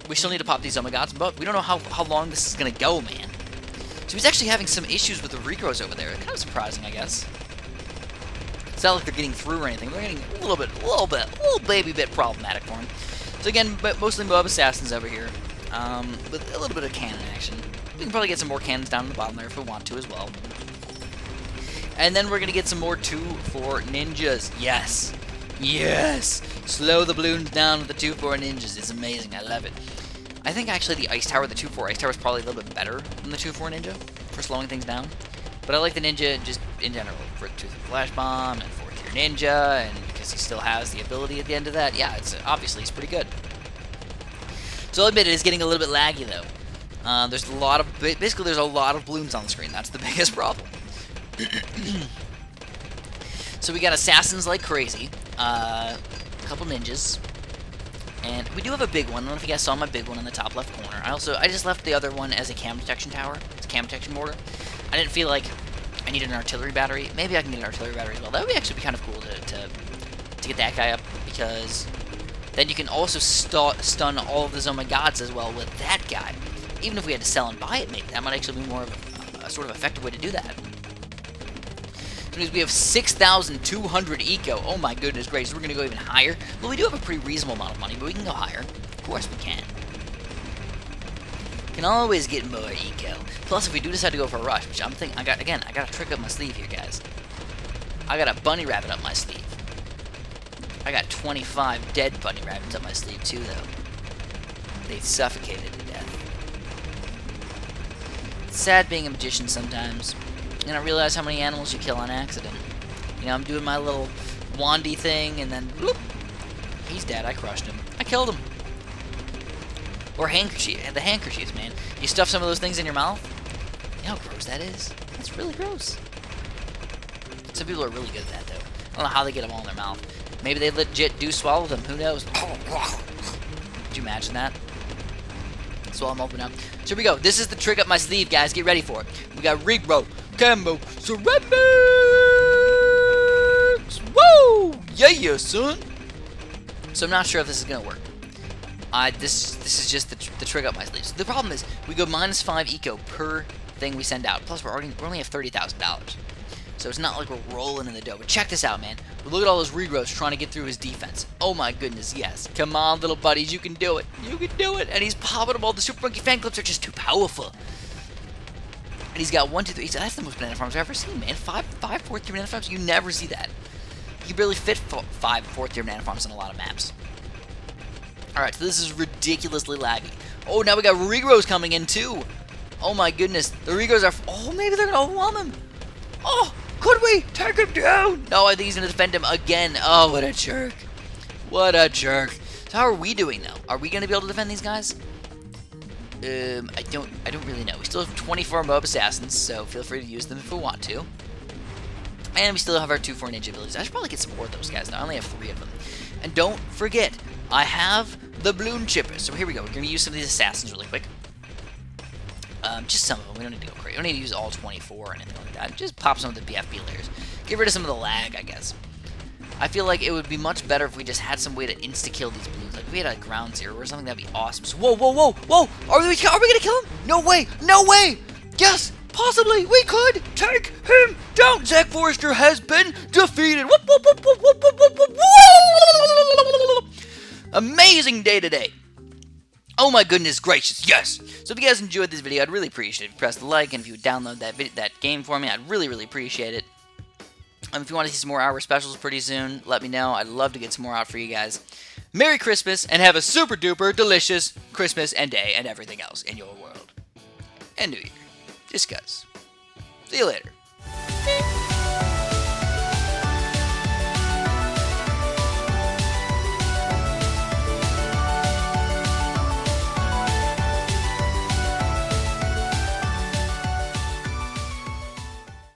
we still need to pop these oh my gods, but we don't know how long this is going to go, man. So he's actually having some issues with the regrows over there. Kind of surprising, I guess. It's not like they're getting through or anything. They're getting a little baby bit problematic for him. So again, but mostly Moab Assassins over here, with a little bit of cannon action. We can probably get some more cannons down in the bottom there if we want to as well. And then we're gonna get some more 2-4 ninjas. Yes, yes. Slow the balloons down with the 2-4 ninjas. It's amazing. I love it. I think actually the Ice Tower, the 2-4 Ice Tower, is probably a little bit better than the 2-4 Ninja for slowing things down. But I like the Ninja just in general for 2-3 Flash Bomb and 4th tier Ninja, and because he still has the ability at the end of that, yeah, obviously he's pretty good. So I'll admit it is getting a little bit laggy though. There's a lot of balloons on the screen. That's the biggest problem. So we got assassins like crazy, a couple ninjas. And we do have a big one. I don't know if you guys saw my big one in the top left corner. I just left the other one as a cam detection tower. It's a cam detection mortar. I didn't feel like I needed an artillery battery. Maybe I can get an artillery battery as well. That would actually be kind of cool to get that guy up, because then you can also stun all of the oh my gods as well with that guy. Even if we had to sell and buy it, maybe that might actually be more of a sort of effective way to do that. Because we have 6,200 eco. Oh my goodness gracious, we're going to go even higher. Well, we do have a pretty reasonable amount of money, but we can go higher. Of course we can. Can always get more eco. Plus, if we do decide to go for a rush, which I'm thinking, I got a trick up my sleeve here, guys. I got a bunny rabbit up my sleeve. I got 25 dead bunny rabbits up my sleeve too, though. They suffocated to death. It's sad being a magician sometimes. You don't realize how many animals you kill on accident. You know, I'm doing my little wandy thing, and then bloop, he's dead. I crushed him. I killed him. Or handkerchief, the handkerchiefs, man. You stuff some of those things in your mouth. You know how gross that is? That's really gross. Some people are really good at that, though. I don't know how they get them all in their mouth. Maybe they legit do swallow them. Who knows? Could you imagine that? Swallow them open up. So here we go. This is the trick up my sleeve, guys. Get ready for it. We got Regro, Cambo, Ceramics! Woo! Yeah, son! So I'm not sure if this is going to work. This is just the trick up my sleeve. So the problem is, we go -5 eco per thing we send out. Plus, we only have $30,000. So it's not like we're rolling in the dough. But check this out, man. Look at all those regrowths trying to get through his defense. Oh my goodness, yes. Come on, little buddies, you can do it. You can do it. And he's popping them all. The Super Monkey Fan Clips are just too powerful. And he's got 1, 2, 3. That's the most banana farms I've ever seen, man. 5 4th tier banana farms. You never see that. You barely fit 5 4th tier banana farms on a lot of maps. Alright, so this is ridiculously laggy. Oh, now we got regrows coming in too. Oh my goodness. The regrows are... Oh, maybe they're going to overwhelm him. Oh, could we take him down? No, I think he's going to defend him again. Oh, what a jerk. What a jerk. So how are we doing, though? Are we going to be able to defend these guys? I don't really know. We still have 24 Moab Assassins, so feel free to use them if we want to. And we still have our 2-4 Ninja abilities. I should probably get some more of those guys, though. I only have 3 of them. And don't forget, I have the Balloon Chippers. So here we go. We're going to use some of these Assassins really quick. Just some of them. We don't need to go crazy. We don't need to use all 24 or anything like that. Just pop some of the BFB layers. Get rid of some of the lag, I guess. I feel like it would be much better if we just had some way to insta-kill these balloons. Like, if we had a ground zero or something, that'd be awesome. So, whoa, whoa, whoa, whoa! Are we gonna kill him? No way! No way! Yes! Possibly! We could take him down! Zack Forrester has been defeated! Whoop, whoop, whoop, whoop, whoop, whoop, whoop, whoop. Amazing day today! Oh my goodness gracious, yes! So if you guys enjoyed this video, I'd really appreciate it if you press the like, and if you would download that game for me, I'd really appreciate it. If you want to see some more Hour specials pretty soon, let me know. I'd love to get some more out for you guys. Merry Christmas, and have a super duper delicious Christmas and day and everything else in your world. And New Year. Just 'cause. See you later.